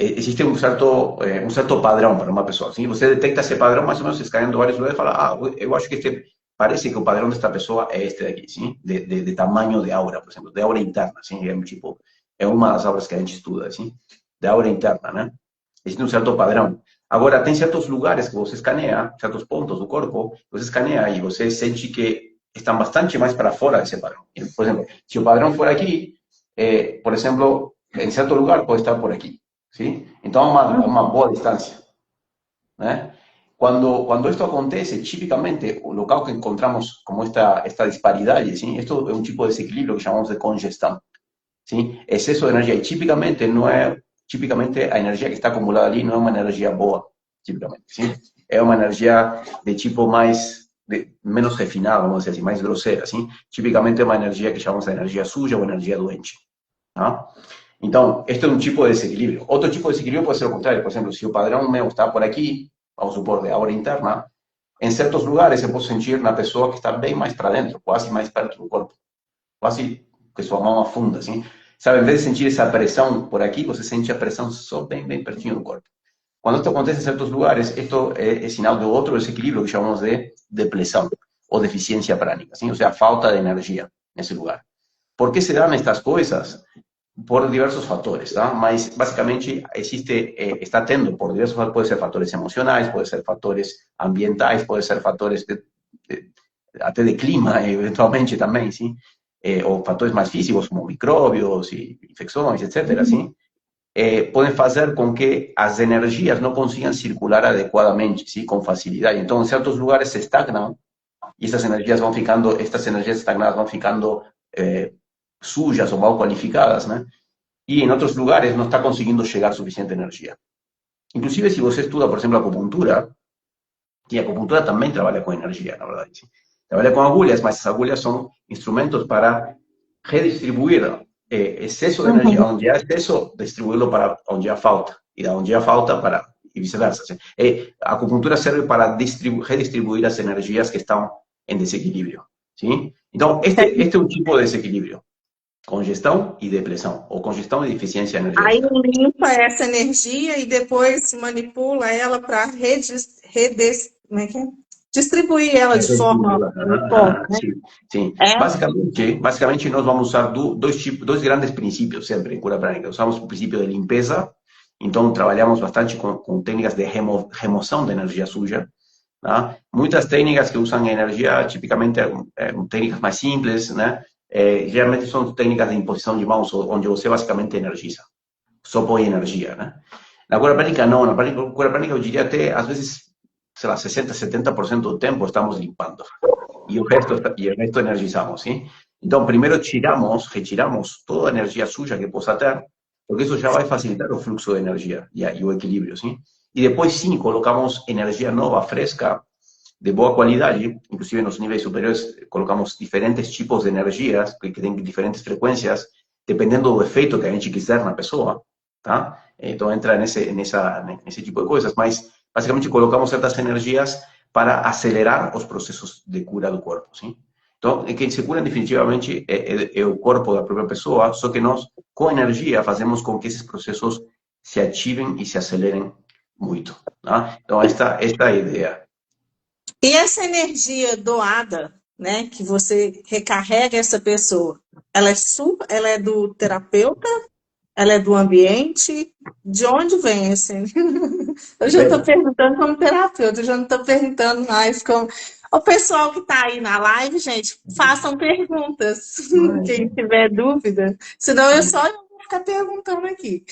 Existe um certo padrão para uma pessoa. Sim? Você detecta esse padrão mais ou menos escaneando vários lugares e fala, eu acho que parece que o padrão desta pessoa é este daqui, sim? De tamanho de aura, por exemplo, de aura interna, sim? É uma das auras que a gente estuda, sim? De aura interna, né? Existe um certo padrão. Agora, tem certos lugares que você escaneia, certos pontos do corpo, você escaneia e você sente que estão bastante mais para fora desse padrão. Por exemplo, se o padrão for aqui, por exemplo, em certo lugar pode estar por aqui. ¿Sí? Então, uma boa distância. Né? Quando isto acontece, tipicamente, o local que encontramos como esta disparidade, ¿sí? Isto é um tipo de desequilíbrio que chamamos de congestão. ¿Sí? Excesso de energia. E tipicamente a energia que está acumulada ali não é uma energia boa, tipicamente. ¿Sí? É uma energia de tipo menos refinada, vamos dizer assim, mais grosseira. ¿Sí? Tipicamente é uma energia que chamamos de energia suja ou energia doente. Tá? Então, este é um tipo de desequilíbrio. Outro tipo de desequilíbrio pode ser o contrário. Por exemplo, se o padrão meu está por aqui, vamos supor, de aura interna, em certos lugares eu posso sentir na pessoa que está bem mais para dentro, quase mais perto do corpo. Quase que sua mão afunda, assim. Sabe, em vez de sentir essa pressão por aqui, você sente a pressão só bem pertinho do corpo. Quando isto acontece em certos lugares, isto é sinal de outro desequilíbrio que chamamos de depressão ou deficiência prânica, assim, ou seja, falta de energia nesse lugar. Por que se dão estas coisas? Por diversos fatores, tá? Mas basicamente está tendo por diversos fatores, pode ser fatores emocionais, pode ser fatores ambientais, pode ser fatores até de clima, eventualmente também, sim? Ou fatores mais físicos, como micróbios e infecções, etc., sim? Podem fazer com que as energias não consigam circular adequadamente, sim? Com facilidade. Então, em certos lugares se estagnam e essas energias vão ficando, estas energias estagnadas vão ficando sujas ou mal qualificadas, né? E em outros lugares não está conseguindo chegar suficiente energia. Inclusive, se você estuda, por exemplo, acupuntura, que a acupuntura também trabalha com energia, na verdade. Sim. Trabalha com agulhas, mas as agulhas são instrumentos para redistribuir excesso de energia. Uhum. Onde há excesso, distribuí-lo para onde há falta. E da onde há falta, para e vice-versa. A acupuntura serve para redistribuir as energias que estão em desequilíbrio. Sim? Então, este é um tipo de desequilíbrio. Congestão e depressão, ou congestão e deficiência Aí energética. limpa essa energia e depois manipula ela para como é que é? Distribuir ela de forma uniforme, né? Sim, sim. É? Basicamente nós vamos usar dois grandes princípios sempre em cura prânica. Usamos o princípio de limpeza, então trabalhamos bastante com técnicas de remoção de energia suja. Tá? Muitas técnicas que usam energia, tipicamente técnicas mais simples, né? Geralmente são técnicas de imposição de mãos, onde você basicamente energiza, só põe energia, né? Na cura prânica não, na cura prânica eu diria até, às vezes, sei lá, 60, 70% do tempo estamos limpando y el resto energizamos, ¿sí? Entonces, primero retiramos toda energía suya que possa ter, porque eso ya va a facilitar el flujo de energía y el equilibrio, ¿sí? Y después, sí, colocamos energía nueva, fresca, de boa qualidade, inclusive nos níveis superiores colocamos diferentes tipos de energias que têm diferentes frequências, dependendo do efeito que a gente quiser na pessoa, tá? Então entra nesse tipo de coisas, mas basicamente colocamos certas energias para acelerar os processos de cura do corpo, sim? Então, quem se cura definitivamente é o corpo da própria pessoa, só que nós, com energia, fazemos com que esses processos se ativem e se acelerem muito, tá? Então, esta é a ideia. E essa energia doada, né, que você recarrega essa pessoa, ela é sua, ela é do terapeuta, ela é do ambiente, de onde vem esse? Eu já estou Depende. perguntando como terapeuta, eu já não estou perguntando mais como. O pessoal que está aí na live, gente, façam perguntas. Quem tiver dúvida, senão eu só vou ficar perguntando aqui.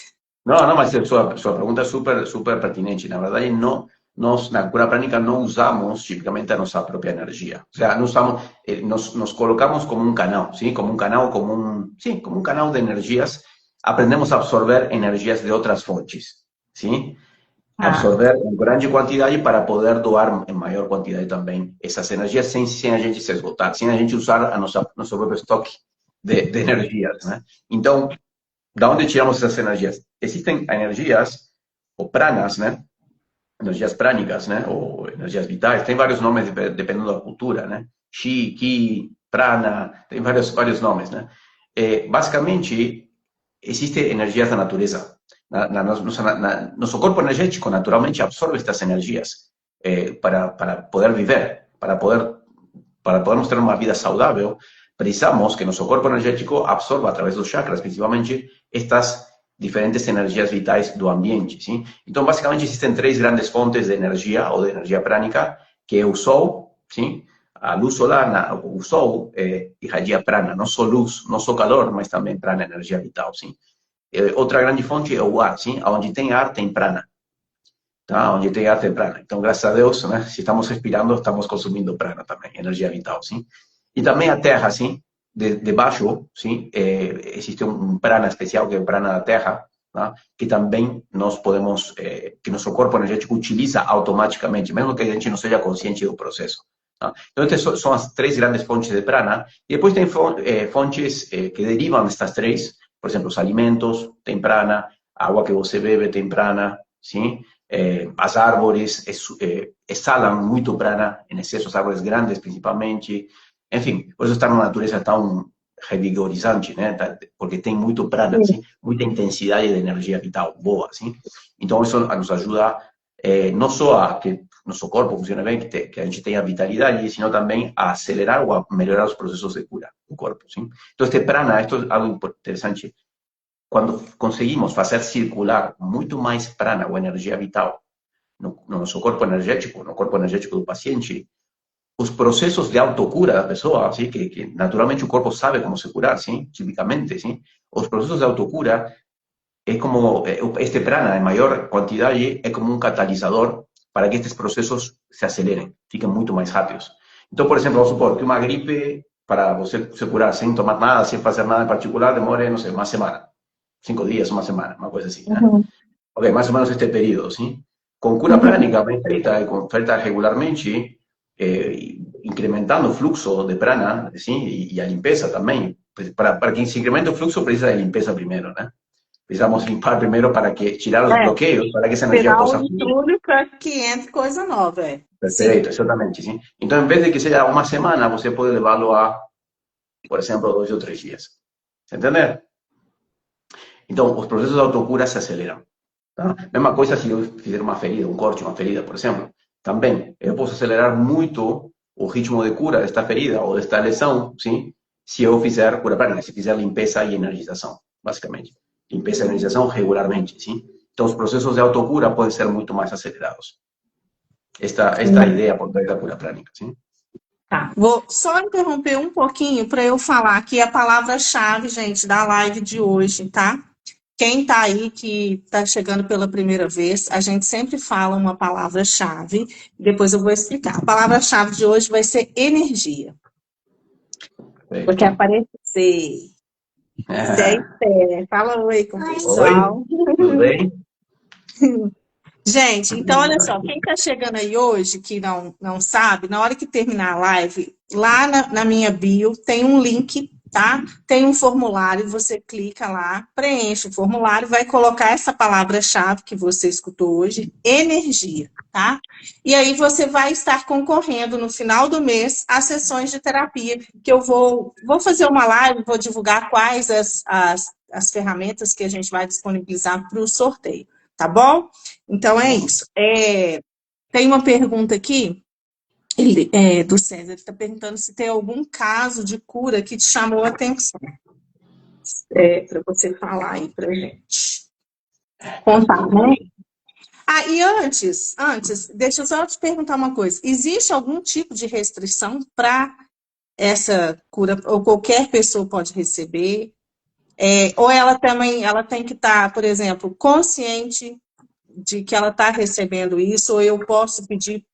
No, no, mas sua pergunta é super pertinente. Na verdade, não, nós na cura prânica não usamos tipicamente a nossa própria energia. Ou seja, não usamos, nos colocamos como um canal, sim, como um canal, como um canal de energias. Aprendemos a absorver energias de outras fontes, sim. Ah, Absorver em grande quantidade para poder doar em maior quantidade também essas energias sem a gente se esgotar, sem a gente usar nosso próprio estoque de energias, né? Então, da onde tiramos essas energias? Existem energias, ou pranas, né? Energias prânicas, né? Ou energias vitais, tem vários nomes dependendo da cultura, né? Chi, Ki, prana, tem vários nomes, né? Basicamente, existem energias da natureza. Nosso corpo energético naturalmente absorve estas energias para poder viver, para podermos ter uma vida saudável, precisamos que nosso corpo energético absorva, através dos chakras, principalmente, estas diferentes energias vitais do ambiente. Sim? Então, basicamente, existem três grandes fontes de energia, ou de energia prânica, que é o Sol, sim? A luz solar, o Sol irradia prana, não só luz, não só calor, mas também prana, energia vital. Sim? Outra grande fonte é o ar, sim? Onde tem ar, tem prana. Tá? Onde tem ar, tem prana. Então, graças a Deus, né? Se estamos respirando, estamos consumindo prana também, energia vital, sim? E também a terra, sim? Debaixo, sim? Existe um prana especial, que é o prana da terra, tá? Que também nós podemos, que nosso corpo energético utiliza automaticamente, mesmo que a gente não seja consciente do processo. Tá? Então, essas são as três grandes fontes de prana. E depois tem fontes que derivam destas três, por exemplo, os alimentos têm prana, a água que você bebe tem prana, sim? As árvores exalam muito prana em excesso, as árvores grandes principalmente. Enfim, por isso está na natureza tão revigorizante, né? Porque tem muito prana, assim, muita intensidade de energia vital boa, assim. Então, isso nos ajuda não só a que nosso corpo funcione bem, que a gente tenha vitalidade, sino também a acelerar ou a melhorar os processos de cura do corpo, sim. Então, este prana, isto é algo interessante. Quando conseguimos fazer circular muito mais prana ou energia vital no nosso corpo energético, no corpo energético do paciente, os processos de autocura da pessoa, ¿sí? Que naturalmente o corpo sabe como se curar, ¿sí? Típicamente, ¿sí? Os processos de autocura é como, este prana en mayor cantidad é como un catalizador para que estes processos se aceleren, fiquem muito mais rápidos. Então, por exemplo, vamos supor que uma gripe, para você se curar sem tomar nada, sem fazer nada em particular, demore, não sei, uma semana, 5 dias, uma semana, uma coisa assim, né? Uhum. Ok, mais ou menos este período, sim? Com cura Uhum. prânica bem feita e feita regularmente, incrementando o fluxo de prana, sim, e a limpeza também. Para que se incremente o fluxo, precisa de limpeza primeiro, né? Precisamos limpar primeiro para que tirar os É, bloqueios, para que essa energia tirar o possa fluir. entulho para que entre coisa nova, sim. Perfeito, exatamente, sim. Então, em vez de que seja uma semana, você pode levá-lo a, por exemplo, 2 ou 3 dias. Entender? Então, os processos de autocura se aceleram. Tá? Mesma coisa se eu fizer uma ferida, um corte, uma ferida, por exemplo. Também, eu posso acelerar muito o ritmo de cura desta ferida ou desta lesão, sim? Se eu fizer cura prânica, se fizer limpeza e energização, basicamente. Limpeza e energização regularmente, sim? Então, os processos de autocura podem ser muito mais acelerados. Esta é a ideia por trás da cura prânica, sim? Tá. Vou só interromper um pouquinho para eu falar aqui a palavra-chave, gente, da live de hoje, tá? Quem está aí que está chegando pela primeira vez, a gente sempre fala uma palavra-chave, depois eu vou explicar. A palavra-chave de hoje vai ser energia. Porque Perfeito. aparecer. Fala oi com o Oi, pessoal. tudo bem? Gente, então olha só, quem está chegando aí hoje, que não sabe, na hora que terminar a live, lá na minha bio tem um link, tá? Tem um formulário, você clica lá, preenche o formulário, vai colocar essa palavra-chave que você escutou hoje, energia, tá? E aí você vai estar concorrendo no final do mês às sessões de terapia, que eu vou fazer uma live, vou divulgar quais as ferramentas que a gente vai disponibilizar para o sorteio, tá bom? Então é isso. Tem uma pergunta aqui do César, ele está perguntando se tem algum caso de cura que te chamou a atenção. Para você falar aí para gente. Contar, né? E antes, deixa eu só te perguntar uma coisa. Existe algum tipo de restrição para essa cura, ou qualquer pessoa pode receber? Ou ela tem que estar, por exemplo, consciente de que ela está recebendo isso, ou eu posso pedir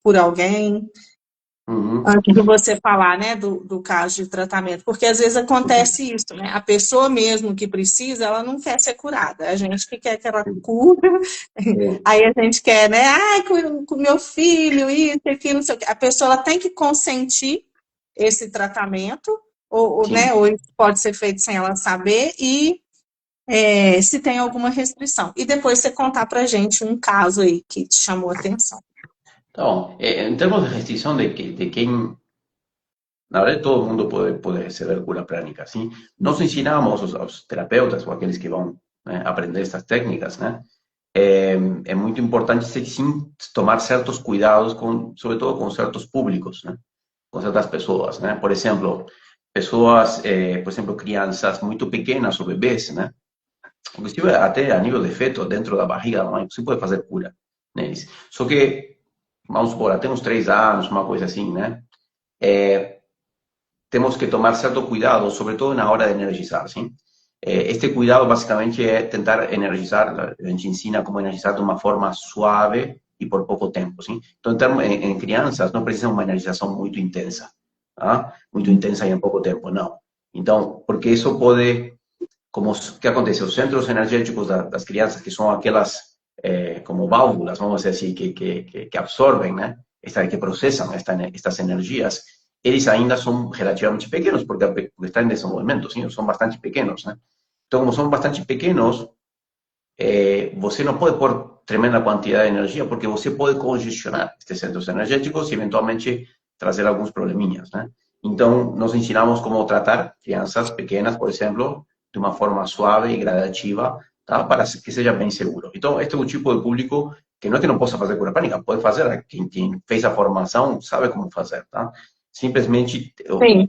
por alguém, antes de você falar, né, do caso de tratamento, porque às vezes acontece isso, né, a pessoa mesmo que precisa, ela não quer ser curada, a gente que quer que ela cura, aí a gente quer, né, com meu filho, isso, aquilo, não sei o quê, a pessoa ela tem que consentir esse tratamento, né, ou isso pode ser feito sem ela saber, e se tem alguma restrição. E depois você contar pra gente um caso aí que te chamou a atenção. Então, em termos de restrição de quem, na verdade, todo mundo pode receber cura prânica, sim? Nós ensinamos aos terapeutas ou aqueles que vão, né, aprender estas técnicas, né? É muito importante, sim, tomar certos cuidados, sobretudo com certos públicos, né? Com certas pessoas, né? Por exemplo, crianças muito pequenas ou bebês, né? Inclusive até a nível de feto, dentro da barriga da mãe, você pode fazer cura neles. Só que, vamos supor, até uns 3 anos, uma coisa assim, né? Temos que tomar certo cuidado, sobretudo na hora de energizar, sim? Este cuidado, basicamente, é tentar energizar, a gente ensina como energizar de uma forma suave e por pouco tempo, sim? Então, em crianças, não precisa uma energização muito intensa, tá? Muito intensa e em pouco tempo, não. Então, porque isso pode, como que acontece, os centros energéticos das crianças, que são aquelas como válvulas, vamos dizer assim, que absorvem, né? Que processam estas energias, eles ainda são relativamente pequenos, porque estão em desenvolvimento, sim? São bastante pequenos, né? Então, como são bastante pequenos, você não pode pôr tremenda quantidade de energia, porque você pode congestionar estes centros energéticos e, eventualmente, trazer alguns probleminhas, né? Então, nós ensinamos como tratar crianças pequenas, por exemplo, de uma forma suave e gradativa, tá? Para que seja bem seguro. Então, este é o tipo de público que não é que não possa fazer cura pânica, pode fazer, quem fez a formação sabe como fazer, tá? Simplesmente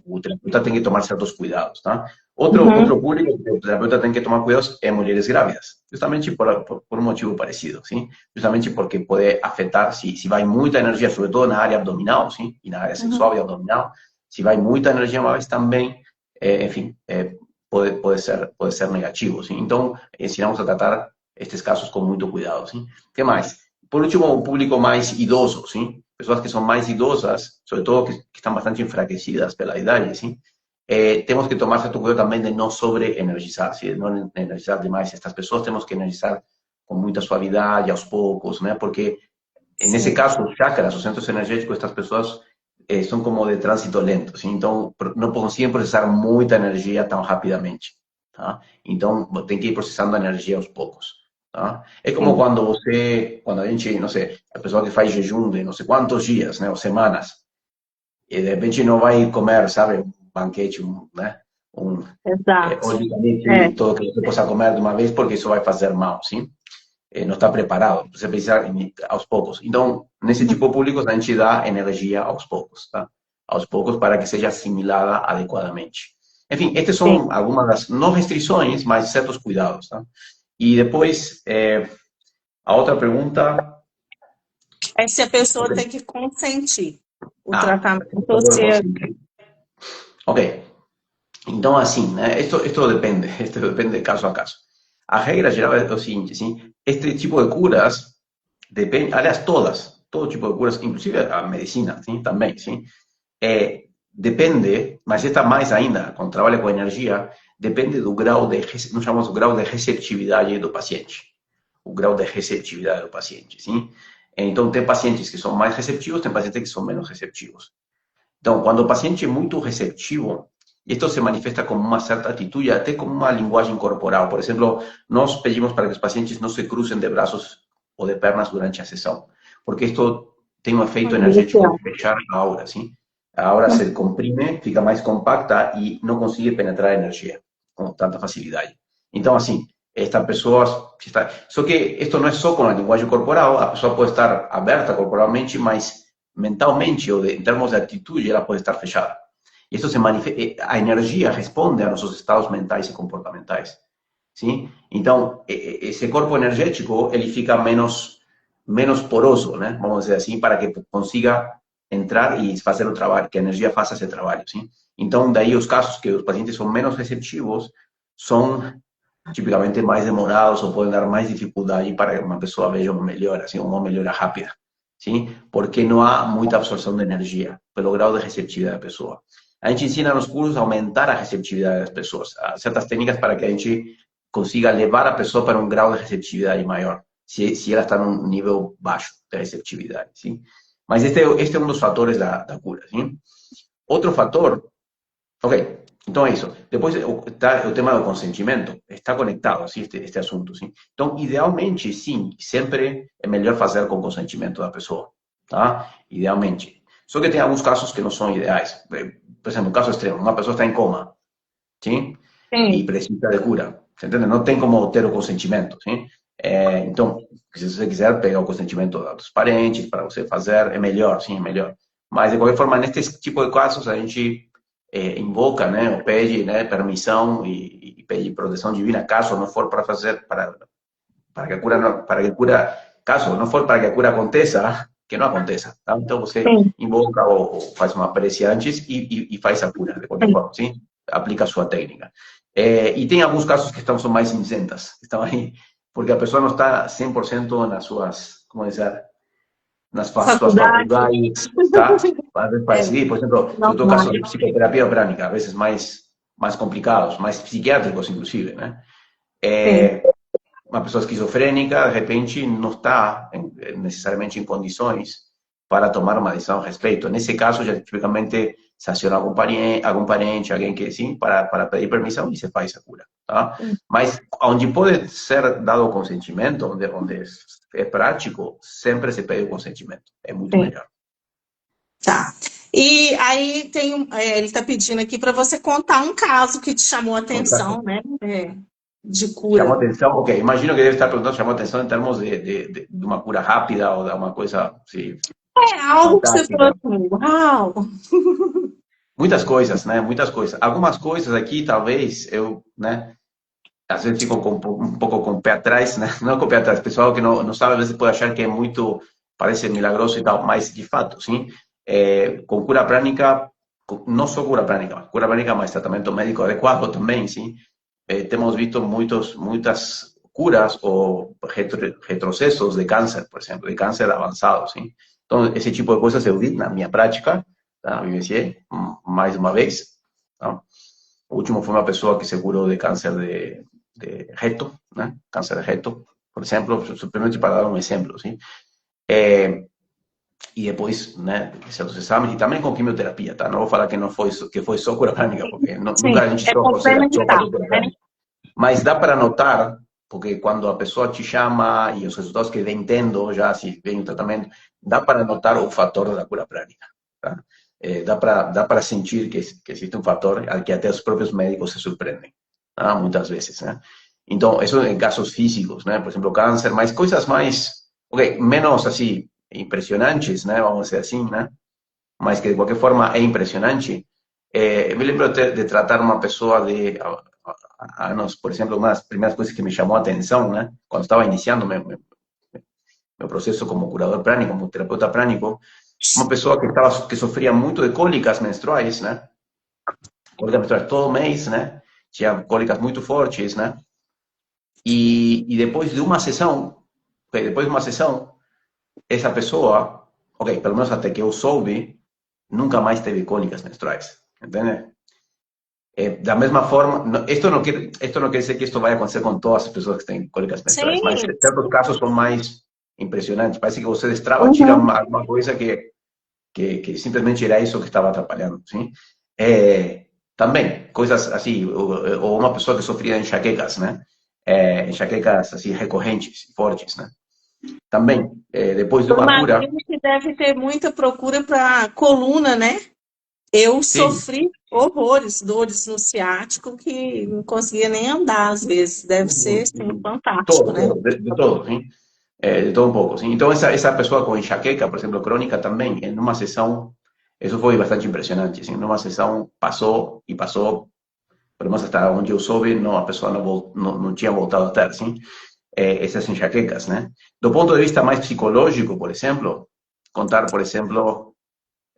o terapeuta tem que tomar certos cuidados, tá? Outro público que o terapeuta tem que tomar cuidado é mulheres grávidas, justamente por um motivo parecido, sim? Justamente porque pode afetar, se vai muita energia, sobretudo na área abdominal, sim? E na área sexual e abdominal, se vai muita energia, mas também, enfim, pode ser negativo, sim? Então, ensinamos a tratar estes casos com muito cuidado, sim? O que mais? Por último, o público mais idoso, sim? Pessoas que são mais idosas, sobretudo que estão bastante enfraquecidas pela idade, sim? Temos que tomar certo cuidado também de não sobreenergizar, ¿sí? Não energizar demais estas pessoas, temos que energizar com muita suavidade, aos poucos, né? Porque, nesse caso, os chakras, os centros energéticos, estas pessoas são como de trânsito lento, ¿sí? Então, não conseguem processar muita energia tão rapidamente, tá? Então, tem que ir processando a energia aos poucos, tá? É como quando a gente, não sei, a pessoa que faz jejum de não sei quantos dias, né? Ou semanas, e de repente não vai comer, sabe, um banquete, né? Exato. Obviamente, todo que você possa comer de uma vez, porque isso vai fazer mal, sim? Não está preparado, você precisa aos poucos. Então, nesse tipo de públicos, a gente dá energia aos poucos, tá? Aos poucos, para que seja assimilada adequadamente. Enfim, estas são algumas das, não restrições, mas certos cuidados, tá? E depois, a outra pergunta... É se a pessoa tem que consentir o Ah, tratamento ou se é... ok. Então, assim, né? Esto depende de caso a caso. A regra geral é o seguinte, sim? Este tipo de curas depende, aliás, todo tipo de curas, inclusive a medicina, sim? Também, sim? Depende, mas esta mais ainda, quando trabalha com energia, depende do grau de, nós chamamos o grau de receptividade do paciente. O grau de receptividade do paciente, sim? Então, tem pacientes que são mais receptivos, tem pacientes que são menos receptivos. Então, quando o paciente é muito receptivo, isto se manifesta como uma certa atitude, até como uma linguagem corporal. Por exemplo, nós pedimos para que os pacientes não se cruzem de braços ou de pernas durante a sessão, porque isto tem um efeito energético de fechar a aura, sim? A aura se comprime, fica mais compacta e não consegue penetrar a energia com tanta facilidade. Então, assim, esta pessoa... Só que isto não é só com a linguagem corporal, a pessoa pode estar aberta corporalmente, mas mentalmente ou em termos de atitude, ela pode estar fechada. E isso se manifesta, a energia responde a nossos estados mentais e comportamentais, sim? Então, esse corpo energético, ele fica menos poroso, né? Vamos dizer assim, para que consiga entrar e fazer o trabalho, que a energia faça esse trabalho, sim? Então, daí os casos que os pacientes são menos receptivos são tipicamente mais demorados ou podem dar mais dificuldade para que uma pessoa veja uma melhora, assim, uma melhora rápida, sim? Porque não há muita absorção de energia pelo grau de receptividade da pessoa. A gente ensina nos cursos a aumentar a receptividade das pessoas, certas técnicas para que a gente consiga levar a pessoa para um grau de receptividade maior, se ela está num nível baixo de receptividade, sim? Mas este é um dos fatores da cura, sim? Outro fator, ok, então é isso. Depois está o tema do consentimento, está conectado, assim, este assunto, sim? Então, idealmente, sim, sempre é melhor fazer com consentimento da pessoa, tá? Idealmente. Só que tem alguns casos que não são ideais. Por exemplo, um caso extremo, uma pessoa está em coma, sim? E precisa de cura, você entende? Não tem como ter o consentimento, sim? Então, se você quiser pegar o consentimento dos parentes para você fazer, é melhor, sim, é melhor. Mas, de qualquer forma, neste tipo de casos, a gente invoca, né, ou pede, né, permissão e pede proteção divina, caso não for para fazer, para que a cura, não, para que a cura, caso não for para que a cura aconteça, que não aconteça, tá? Então você invoca ou faz uma prece antes e faz a cura, de qualquer forma, sim? Aplica a sua técnica. E tem alguns casos que são mais cinzentas, estão aí, porque a pessoa não está 100% nas suas, como dizer, nas suas faculdades, tá? Às vezes pode seguir, por exemplo, eu estou casos de psicoterapia prânica, a vezes mais complicados, mais psiquiátricos, inclusive, né? Uma pessoa esquizofrênica, de repente, não está necessariamente em condições para tomar uma decisão a respeito. Nesse caso, já tipicamente se aciona algum parente, alguém que sim, para pedir permissão e se faz a cura, tá? Mas onde pode ser dado o consentimento, onde é prático, sempre se pede o consentimento. É muito melhor. Tá. E aí ele está pedindo aqui para você contar um caso que te chamou a atenção, né? De cura. Chamou atenção, ok. Imagino que deve estar perguntando, chamou atenção em termos de uma cura rápida ou de uma coisa assim, Algo que você fantástica. falou assim, uau! muitas coisas, né? Muitas coisas. Algumas coisas aqui, talvez, eu, né? Às vezes fico um pouco com o pé atrás, né? Não com o pé atrás, pessoal que não sabe, às vezes pode achar que é muito, parece milagroso e tal, mas de fato, sim, com cura prânica, não só cura prânica, mas tratamento médico adequado também, sim, temos visto muitas curas ou retrocessos de câncer, por exemplo, de câncer avançado, sim. Então, esse tipo de coisas eu vi na minha prática, tá? Vivenciei mais uma vez, tá? O último foi uma pessoa que se curou de câncer de reto, né? Câncer de reto, por exemplo, simplesmente para dar um exemplo, sim. E depois, né, certos exames e também com quimioterapia, tá? Não vou falar que foi só cura prânica, porque Sim, nunca a gente é troca, ou seja, troca complementar, do cura né? prânica. Mas dá para notar, porque quando a pessoa te chama e os resultados que vem tendo, já se vem o tratamento, dá para notar o fator da cura prânica, tá? Dá para sentir que existe um fator al que até os próprios médicos se surpreendem, tá? Muitas vezes, né? Então, isso em casos físicos, né? Por exemplo, câncer, mas coisas mais, ok, menos assim, impressionantes, né? Vamos dizer assim, né? Mas que de qualquer forma é impressionante. Me lembro de tratar uma pessoa de anos, por exemplo, uma das primeiras coisas que me chamou a atenção, né? Quando estava iniciando meu processo como curador prânico, como terapeuta prânico, uma pessoa que sofria muito de cólicas menstruais, né? Cólicas menstruais todo mês, né? Tinha cólicas muito fortes, né? E depois de uma sessão, okay, depois de uma sessão, essa pessoa, ok, pelo menos até que eu soube, nunca mais teve cólicas menstruais, entende? Da mesma forma, esto não quer dizer que esto vai acontecer com todas as pessoas que têm cólicas menstruais, mas Sim. certos casos são mais impressionantes. Parece que você destrava, tira Uhum. alguma coisa que simplesmente era isso que estava atrapalhando, sim? Também, coisas assim, ou uma pessoa que sofria enxaquecas, né? Enxaquecas, assim, recorrentes, fortes, né? Também, depois de Eu uma cura, imagino que deve ter muita procura para coluna, né? Eu sim, sofri horrores, dores no ciático, que não conseguia nem andar às vezes. Deve ser, sim, fantástico, todo, né? todo, de todo, sim? De todo um pouco, sim. Então, essa pessoa com enxaqueca, por exemplo, crônica também, em uma sessão, isso foi bastante impressionante, sim. Numa sessão passou e passou, pelo menos até onde eu soube, não, a pessoa não tinha voltado a ter, sim, essas enxaquecas, né? Do ponto de vista mais psicológico, por exemplo, contar, por exemplo,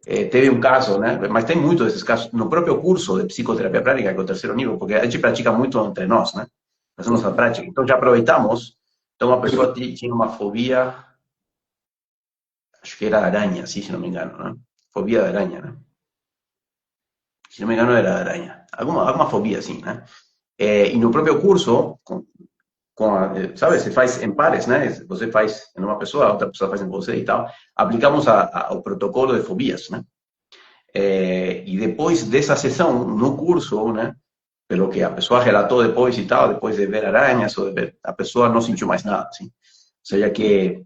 teve um caso, né? Mas tem muitos desses casos no próprio curso de psicoterapia prática, que é o terceiro nível, porque a gente pratica muito entre nós, né? Fazemos a prática. Então já aproveitamos. Então uma pessoa tinha uma fobia, acho que era araña, sí, si no me engano, ¿no? Fobia de araña, ¿no? Si no me engano era de araña. Alguma fobia, assim, né? E no próprio curso, sabe, você faz em pares, né? Você faz em uma pessoa, outra pessoa faz em você e tal. Aplicamos o protocolo de fobias, né? E depois dessa sessão, no curso, né? Pelo que a pessoa relatou depois e tal, depois de ver aranhas, ou de ver, a pessoa não sentiu mais nada, assim. Ou seja que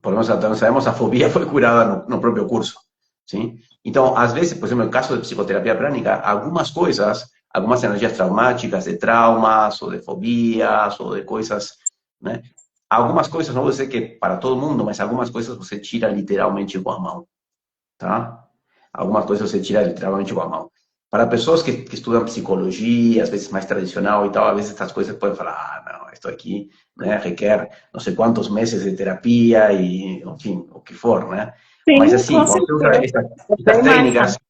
por lo menos até nós sabemos, a fobia foi curada no próprio curso, sim? Então, às vezes, por exemplo, no caso de psicoterapia prânica, algumas coisas, algumas energias traumáticas, de traumas, ou de fobias, ou de coisas, né? Algumas coisas, não vou dizer que para todo mundo, mas algumas coisas você tira literalmente com a mão, tá? Algumas coisas você tira literalmente com a mão. Para pessoas que estudam psicologia, às vezes mais tradicional e tal, às vezes essas coisas podem falar, ah, não, isto aqui, né, requer não sei quantos meses de terapia e, enfim, o que for, né? Mas Sim, assim, com quando você usa certeza. É estas bem mais técnicas, rápido.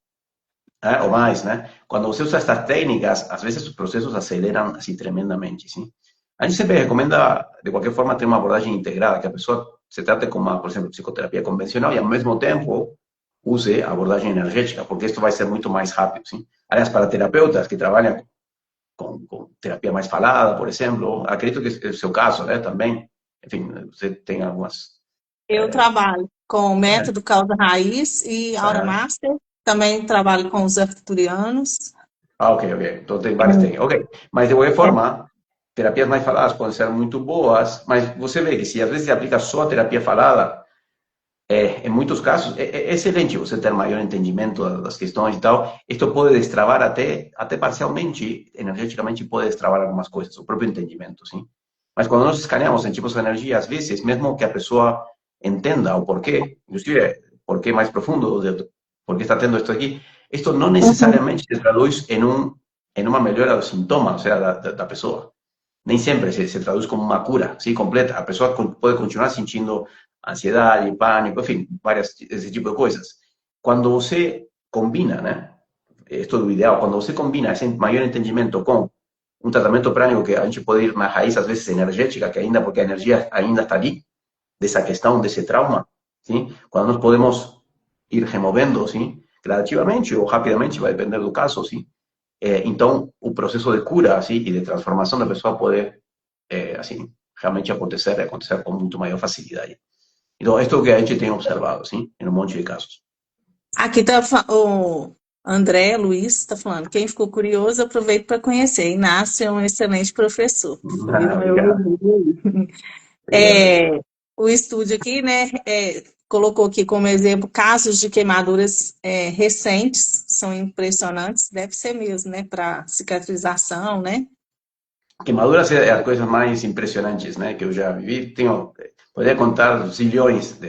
né, ou mais, né? Quando você usa estas técnicas, às vezes os processos aceleram assim tremendamente, sim? A gente sempre recomenda, de qualquer forma, ter uma abordagem integrada, que a pessoa se trate com uma, por exemplo, psicoterapia convencional e, ao mesmo tempo, use a abordagem energética, porque isso vai ser muito mais rápido, sim? Aliás, para terapeutas que trabalham com terapia mais falada, por exemplo, acredito que é o seu caso, né, também. Enfim, você tem algumas... Eu trabalho com o método causa raiz e Aura Aham. Master. Também trabalho com os arcturianos. Ok, ok. Então tem várias técnicas. Ok, mas de qualquer É, forma, terapias mais faladas podem ser muito boas, mas você vê que se às vezes se aplica só a terapia falada, em muitos casos, é excelente você ter maior entendimento das questões e tal. Isto pode destravar até parcialmente, energeticamente, pode destravar algumas coisas, o próprio entendimento, sim? Mas quando nós escaneamos em tipos de energia, às vezes, mesmo que a pessoa entenda o porquê, inclusive, porquê mais profundo, por que está tendo isto aqui, Isto não Uhum. necessariamente se traduz em uma melhora dos sintomas, ou seja, da pessoa. Nem sempre se traduz como uma cura, sim, completa. A pessoa pode continuar sentindo ansiedade, pânico, enfim, várias, esse tipo de coisas. Quando você combina, né? Esto é o ideal, quando você combina esse maior entendimento com um tratamento prânico que a gente pode ir na raiz, às vezes energética, que ainda, porque a energia ainda está ali, dessa questão, desse trauma, sim? Quando nós podemos ir removendo, sim? Gradativamente ou rapidamente, vai depender do caso, sim? Então, o processo de cura, assim, e de transformação da pessoa pode, assim, realmente acontecer com muito maior facilidade. Então, isto é o que a gente tem observado, sim? Em um monte de casos. Aqui tá o André Luiz está falando. Quem ficou curioso, aproveita para conhecer. Inácio é um excelente professor. Viram eu Obrigado, review. obrigado. O estúdio aqui, né, colocou aqui como exemplo casos de queimaduras recentes, são impressionantes, deve ser mesmo, né, para cicatrização, né? Queimaduras é as coisas mais impressionantes, né, que eu já vivi. Tenho, poderia contar zilhões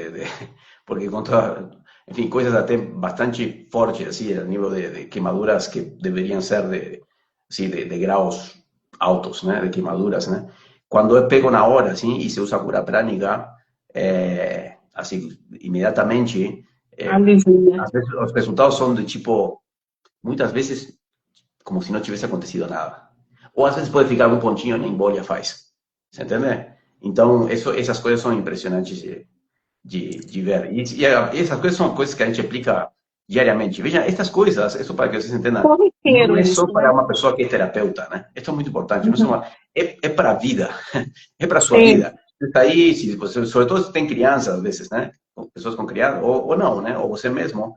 porque conta, enfim, coisas até bastante fortes, assim, a nível de queimaduras que deveriam ser assim, de graus altos, né, de queimaduras, né. Quando eu pego na hora, assim, e se usa cura prânica, assim, imediatamente, é, Alivia. às vezes os resultados são de tipo, muitas vezes, como se não tivesse acontecido nada. Ou às vezes pode ficar algum pontinho na embolia faz. Você entende? Então, essas coisas são impressionantes de ver. E essas coisas são coisas que a gente aplica diariamente. Veja, estas coisas, isso para que vocês entendam, não Corriqueiro é só isso, para né? uma pessoa que é terapeuta, né? Isso é muito importante. Não é, Uhum. é para a vida, é para a sua Sim, vida. Você está aí, se você, sobretudo se tem crianças, às vezes, né? Pessoas com crianças, ou não, né? Ou você mesmo.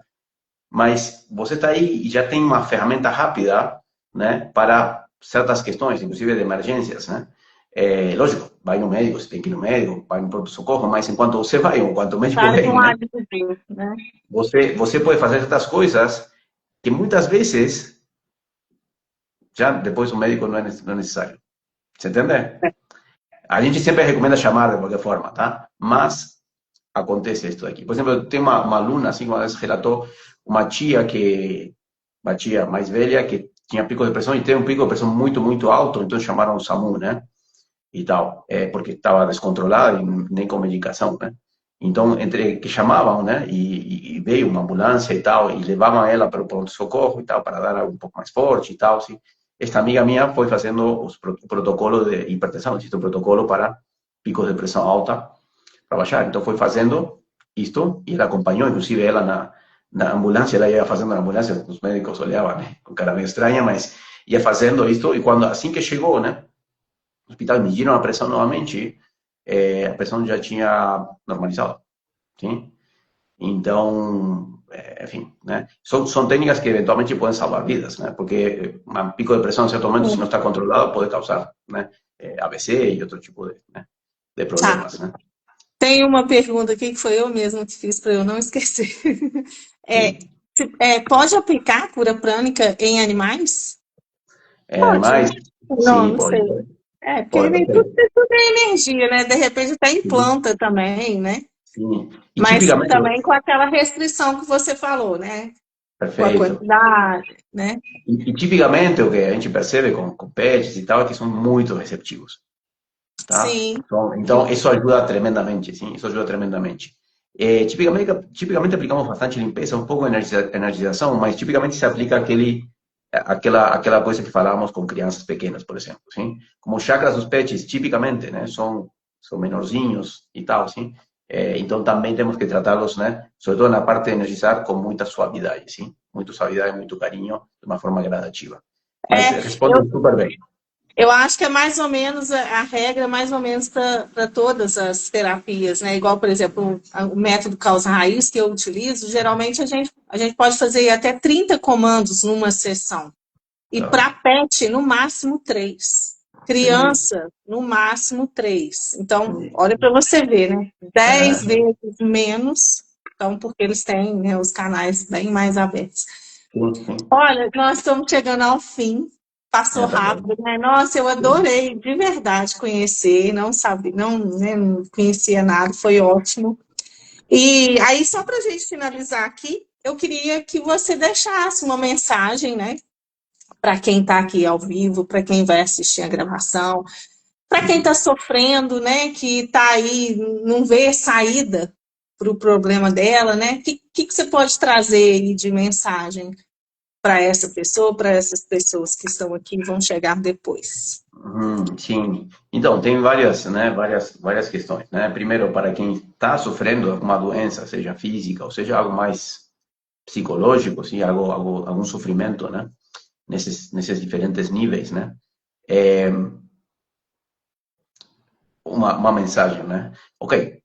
Mas você está aí e já tem uma ferramenta rápida, né, para certas questões, inclusive de emergências, né? Lógico, vai no médico, você tem que ir no médico, vai no próprio socorro, mas enquanto você vai, ou enquanto o médico faz vem, um né, alívio, né? você pode fazer certas coisas que muitas vezes já depois o médico não é necessário. Você entende? A gente sempre recomenda chamar de qualquer forma, tá? Mas acontece isso aqui. Por exemplo, tem uma aluna, assim, uma vez relatou uma tia mais velha, que tinha pico de pressão e tem um pico de pressão muito, muito alto, então chamaram o SAMU, né? E tal, porque estava descontrolada e nem com medicação, né? Então, entre que chamavam, né? E veio uma ambulância e tal, e levavam ela para o pronto-socorro e tal, para dar algo um pouco mais forte e tal, assim. Esta amiga minha foi fazendo o protocolo de hipertensão, existe um protocolo para picos de pressão alta, para baixar. Então foi fazendo isto e ela acompanhou, inclusive ela na ambulância, ela ia fazendo na ambulância, os médicos olhavam, né, com cara meio estranha, mas ia fazendo isto e quando assim que chegou, né, no hospital mediram a pressão novamente, a pressão já tinha normalizado, sim? Então, enfim, né, são técnicas que eventualmente podem salvar vidas, né, porque um pico de pressão, em certo momento, se não está controlado, pode causar, né, AVC e outro tipo de Tá. problemas, né. Tem uma pergunta aqui que foi eu mesma que fiz para eu não esquecer. É, Sim. pode aplicar cura prânica em animais? Pode, né? Animais, Não, sim, não sei. pode. Porque Pode, nem tudo, perfeito. tudo é energia, né? De repente até Sim, implanta também, né? sim. E Mas tipicamente, também com aquela restrição que você falou, né? Com a perfeito. quantidade, né? E tipicamente o que a gente percebe com pets e tal é que são muito receptivos, tá? Sim. Então isso ajuda tremendamente, sim, isso ajuda tremendamente. Tipicamente aplicamos bastante limpeza, um pouco de energização, mas tipicamente se aplica aquela coisa que falávamos com crianças pequenas, por exemplo, sim? Como os chakras dos pets, tipicamente, né, são menorzinhos e tal, sim? Então também temos que tratá-los, né, sobretudo na parte de energizar, com muita suavidade, sim? Muita suavidade, muito carinho, de uma forma gradativa. Mas É, respondem super bem. eu acho que é mais ou menos a regra, mais ou menos para todas as terapias, né? Igual, por exemplo, o método causa-raiz que eu utilizo, geralmente a gente pode fazer até 30 comandos numa sessão. E para Claro. pet, no máximo três. Sim, Criança, no máximo três. Então, sim. olha para você ver, né? É, 10 vezes menos, então, porque eles têm, né, os canais bem mais abertos. sim, sim. Olha, nós estamos chegando ao fim. Passou Tá bem. rápido, né? Nossa, eu Sim. adorei de verdade conhecer, não sabia, não, né, não conhecia nada, foi ótimo. E aí, só para a gente finalizar aqui, eu queria que você deixasse uma mensagem, né, para quem está aqui ao vivo, para quem vai assistir a gravação, para quem está sofrendo, né, que está aí, não vê saída para o problema dela, né? Que você pode trazer aí de mensagem para essa pessoa, para essas pessoas que estão aqui e vão chegar depois? Sim. Então, tem várias, né, várias questões, né? Primeiro, para quem está sofrendo alguma doença, seja física ou seja algo mais psicológico, sim, algum sofrimento, né? Nesses diferentes níveis, né? É, uma mensagem, né? Ok,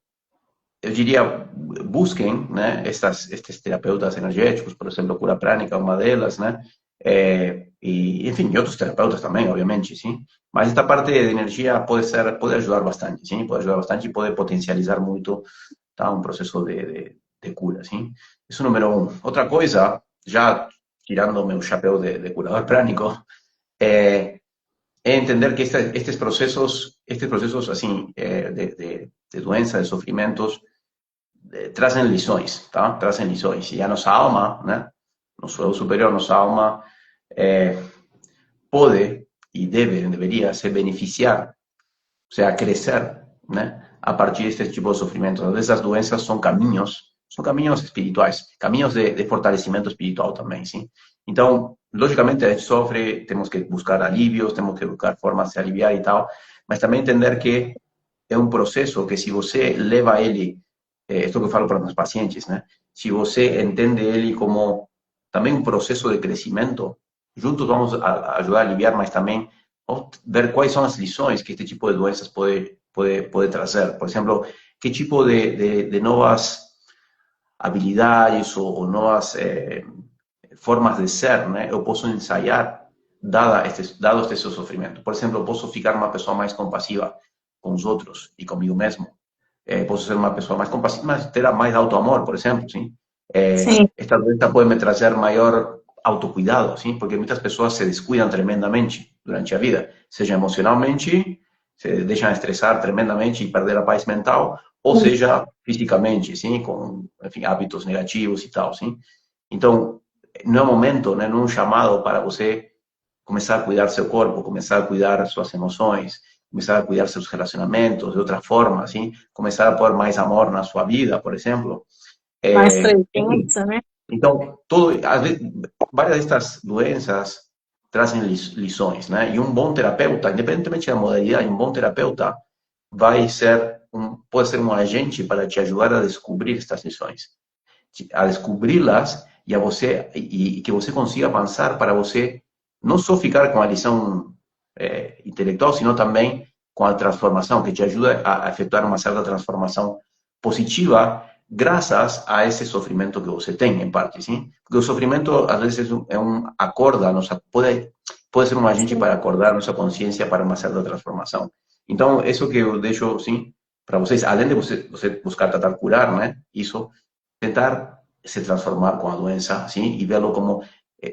eu diria, busquem, né, estes terapeutas energéticos, por exemplo, cura prânica, uma delas, né? Enfim, e outros terapeutas também, obviamente, sim. Mas esta parte de energia pode ajudar bastante, sim, pode ajudar bastante e pode potencializar muito, tá, um processo de cura, sim. Isso número um. Outra coisa, já tirando o meu chapéu de curador prânico, é, é entender que estes processos assim, de doença, de sofrimentos, trazem lições, tá? Trazem lições. E a nossa alma, né? Nosso eu superior, nossa alma, é, pode e deveria se beneficiar, ou seja, crescer, né? A partir deste tipo de sofrimentos. Às vezes as doenças são caminhos espirituais, caminhos de fortalecimento espiritual também, sim? Então, logicamente, a gente sofre, temos que buscar alívios, temos que buscar formas de aliviar e tal, mas também entender que é um processo que se você leva ele, isto que eu falo para os pacientes, né? Se você entende ele como também um processo de crescimento, juntos vamos ajudar a aliviar, mas também ver quais são as lições que este tipo de doenças pode trazer. Por exemplo, que tipo de novas habilidades ou novas formas de ser, né? Eu posso ensaiar dado este seu sofrimento. Por exemplo, eu posso ficar uma pessoa mais compassiva com os outros e comigo mesmo. Posso ser uma pessoa mais compassiva, mas ter mais autoamor, por exemplo, sim. Sim, Esta doença pode me trazer maior autocuidado, sim, porque muitas pessoas se descuidam tremendamente durante a vida, seja emocionalmente, se deixam estressar tremendamente e perder a paz mental, ou seja, fisicamente, sim, com, enfim, hábitos negativos e tal, sim. Então, não é um momento, né, não é um chamado para você começar a cuidar seu corpo, começar a cuidar suas emoções, começar a cuidar seus relacionamentos de outra forma, assim, começar a pôr mais amor na sua vida, por exemplo. mais Enfim, presença, né? então, várias destas doenças trazem lições, né? E um bom terapeuta, independentemente da modalidade, um bom terapeuta pode ser um agente para te ajudar a descobrir estas lições, a descobri-las e que você consiga avançar para você não só ficar com a lição intelectual, sino também com a transformação, que te ajuda a efetuar uma certa transformação positiva graças a esse sofrimento que você tem, em parte, sim? Porque o sofrimento, às vezes, acorda, pode ser um agente para acordar nossa consciência para uma certa transformação. Então, isso que eu deixo, sim, para vocês, além de você buscar tratar curar, né? Isso, tentar se transformar com a doença, sim, e vê-lo como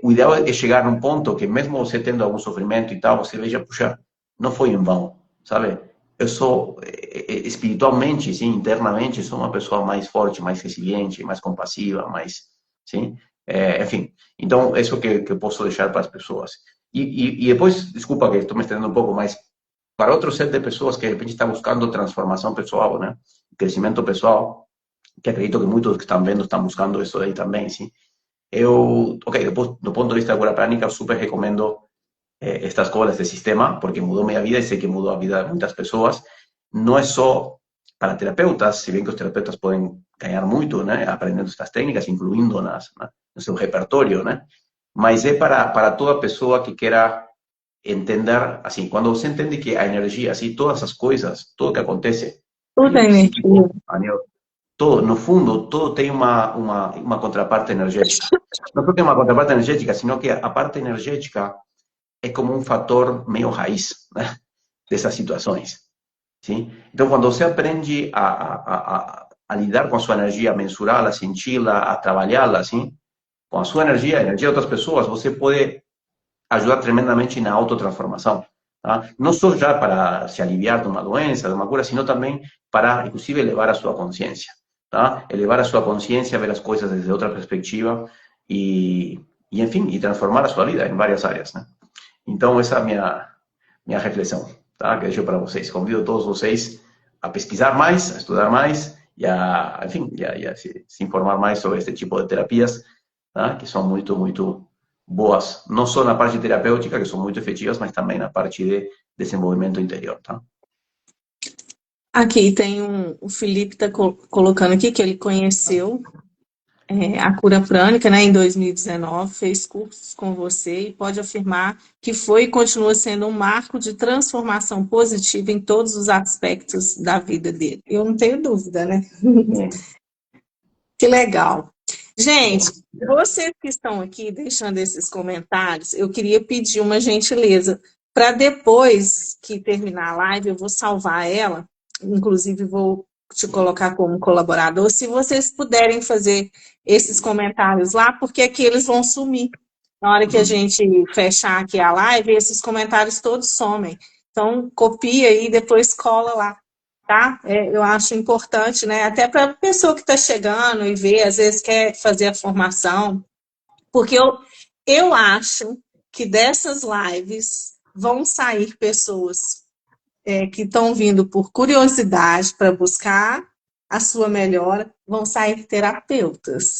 o ideal é chegar num ponto que mesmo você tendo algum sofrimento e tal, você veja, puxa, não foi em vão, sabe? Eu sou espiritualmente, sim, internamente, sou uma pessoa mais forte, mais resiliente, mais compassiva, mais, sim, enfim. Então, isso que eu posso deixar para as pessoas. E depois, desculpa que estou me estendendo um pouco, mas para outro set de pessoas que de repente está buscando transformação pessoal, né? Crescimento pessoal, que acredito que muitos que estão vendo estão buscando isso aí também, sim. Ok, do ponto de vista da cura prânica, eu super recomendo esta escola, este sistema, porque mudou minha vida e sei que mudou a vida de muitas pessoas. Não é só para terapeutas, se bem que os terapeutas podem ganhar muito, né, aprendendo estas técnicas, incluindo-nas no seu repertório, né? Mas é para toda pessoa que queira entender, assim, quando você entende que a energia, assim, todas as coisas, tudo que acontece a Tudo nível é energia. psíquico, a nível todo, no fundo, todo tem uma contraparte energética. Não só tem uma contraparte energética, sino que a parte energética é como um fator meio raiz, né, dessas situações. Sim? Então, quando você aprende a lidar com a sua energia, a mensurá-la, a senti-la, a trabalhá-la, assim, com a sua energia, a energia de outras pessoas, você pode ajudar tremendamente na autotransformação. Tá? Não só já para se aliviar de uma doença, de uma cura, sino também para, inclusive, elevar a sua consciência. tá? Elevar a sua consciência, ver as coisas desde outra perspectiva enfim, e transformar a sua vida em várias áreas, né? Então, essa é a minha reflexão, tá? Que deixo para vocês. Convido todos vocês a pesquisar mais, a estudar mais e enfim, a se informar mais sobre este tipo de terapias, tá? Que são muito, muito boas. Não só na parte terapêutica, que são muito efetivas, mas também na parte de desenvolvimento interior, tá? Aqui tem o Felipe está colocando aqui que ele conheceu a cura prânica, né, em 2019, fez cursos com você e pode afirmar que foi e continua sendo um marco de transformação positiva em todos os aspectos da vida dele. Eu não tenho dúvida, né? Que legal. Gente, vocês que estão aqui deixando esses comentários, eu queria pedir uma gentileza para depois que terminar a live, eu vou salvar ela, inclusive vou te colocar como colaborador, se vocês puderem fazer esses comentários lá, porque aqui eles vão sumir. Na hora que a gente fechar aqui a live, esses comentários todos somem. Então, copia aí e depois cola lá. Tá? Eu acho importante, né? Até para a pessoa que está chegando e ver, às vezes quer fazer a formação, porque eu acho que dessas lives vão sair pessoas que estão vindo por curiosidade para buscar a sua melhora, vão sair terapeutas.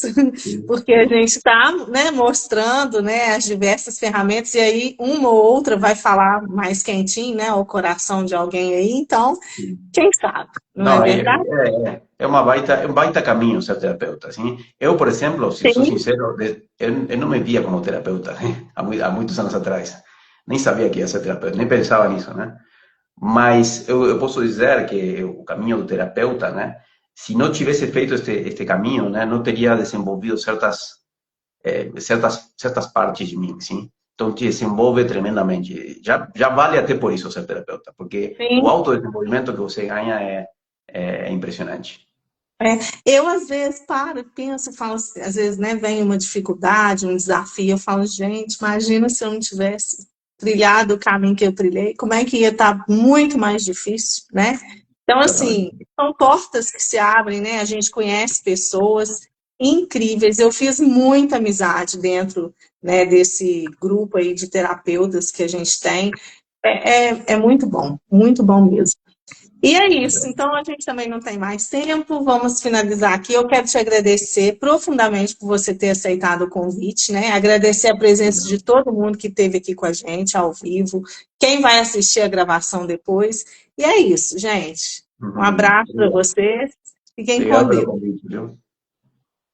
Porque a gente está, né, mostrando, né, as diversas ferramentas, e aí uma ou outra vai falar mais quentinho, né, ao coração de alguém aí, então, quem sabe, não é Não, verdade? é um baita caminho ser terapeuta, assim. Eu, por exemplo, se sou Sim, sincero, eu não me via como terapeuta, né? Há muitos anos atrás. Nem sabia que ia ser terapeuta, nem pensava nisso, né? Mas eu posso dizer que o caminho do terapeuta, né? Se não tivesse feito este caminho, né? Não teria desenvolvido certas partes de mim, sim. Então, te desenvolve tremendamente. Já vale até por isso ser terapeuta, porque o sim. autodesenvolvimento que você ganha é impressionante. É, eu, às vezes, paro, penso, falo, assim, às vezes, né, vem uma dificuldade, um desafio, eu falo, gente, imagina se eu não tivesse trilhado o caminho que eu trilhei, como é que ia estar muito mais difícil, né? Então, assim, Exatamente. são portas que se abrem, né? A gente conhece pessoas incríveis. Eu fiz muita amizade dentro, né, desse grupo aí de terapeutas que a gente tem. É muito bom mesmo. E é isso, então a gente também não tem mais tempo, vamos finalizar aqui. Eu quero te agradecer profundamente por você ter aceitado o convite, né? Agradecer a presença de todo mundo que esteve aqui com a gente ao vivo, quem vai assistir a gravação depois. E é isso, gente. Um abraço para vocês, fiquem com Obrigado pelo Deus, convite, viu?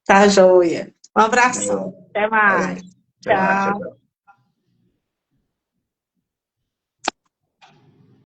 tá, joia? Um abração, Obrigado. até Tá mais. bom. Até mais. Tchau, Tchau. tchau.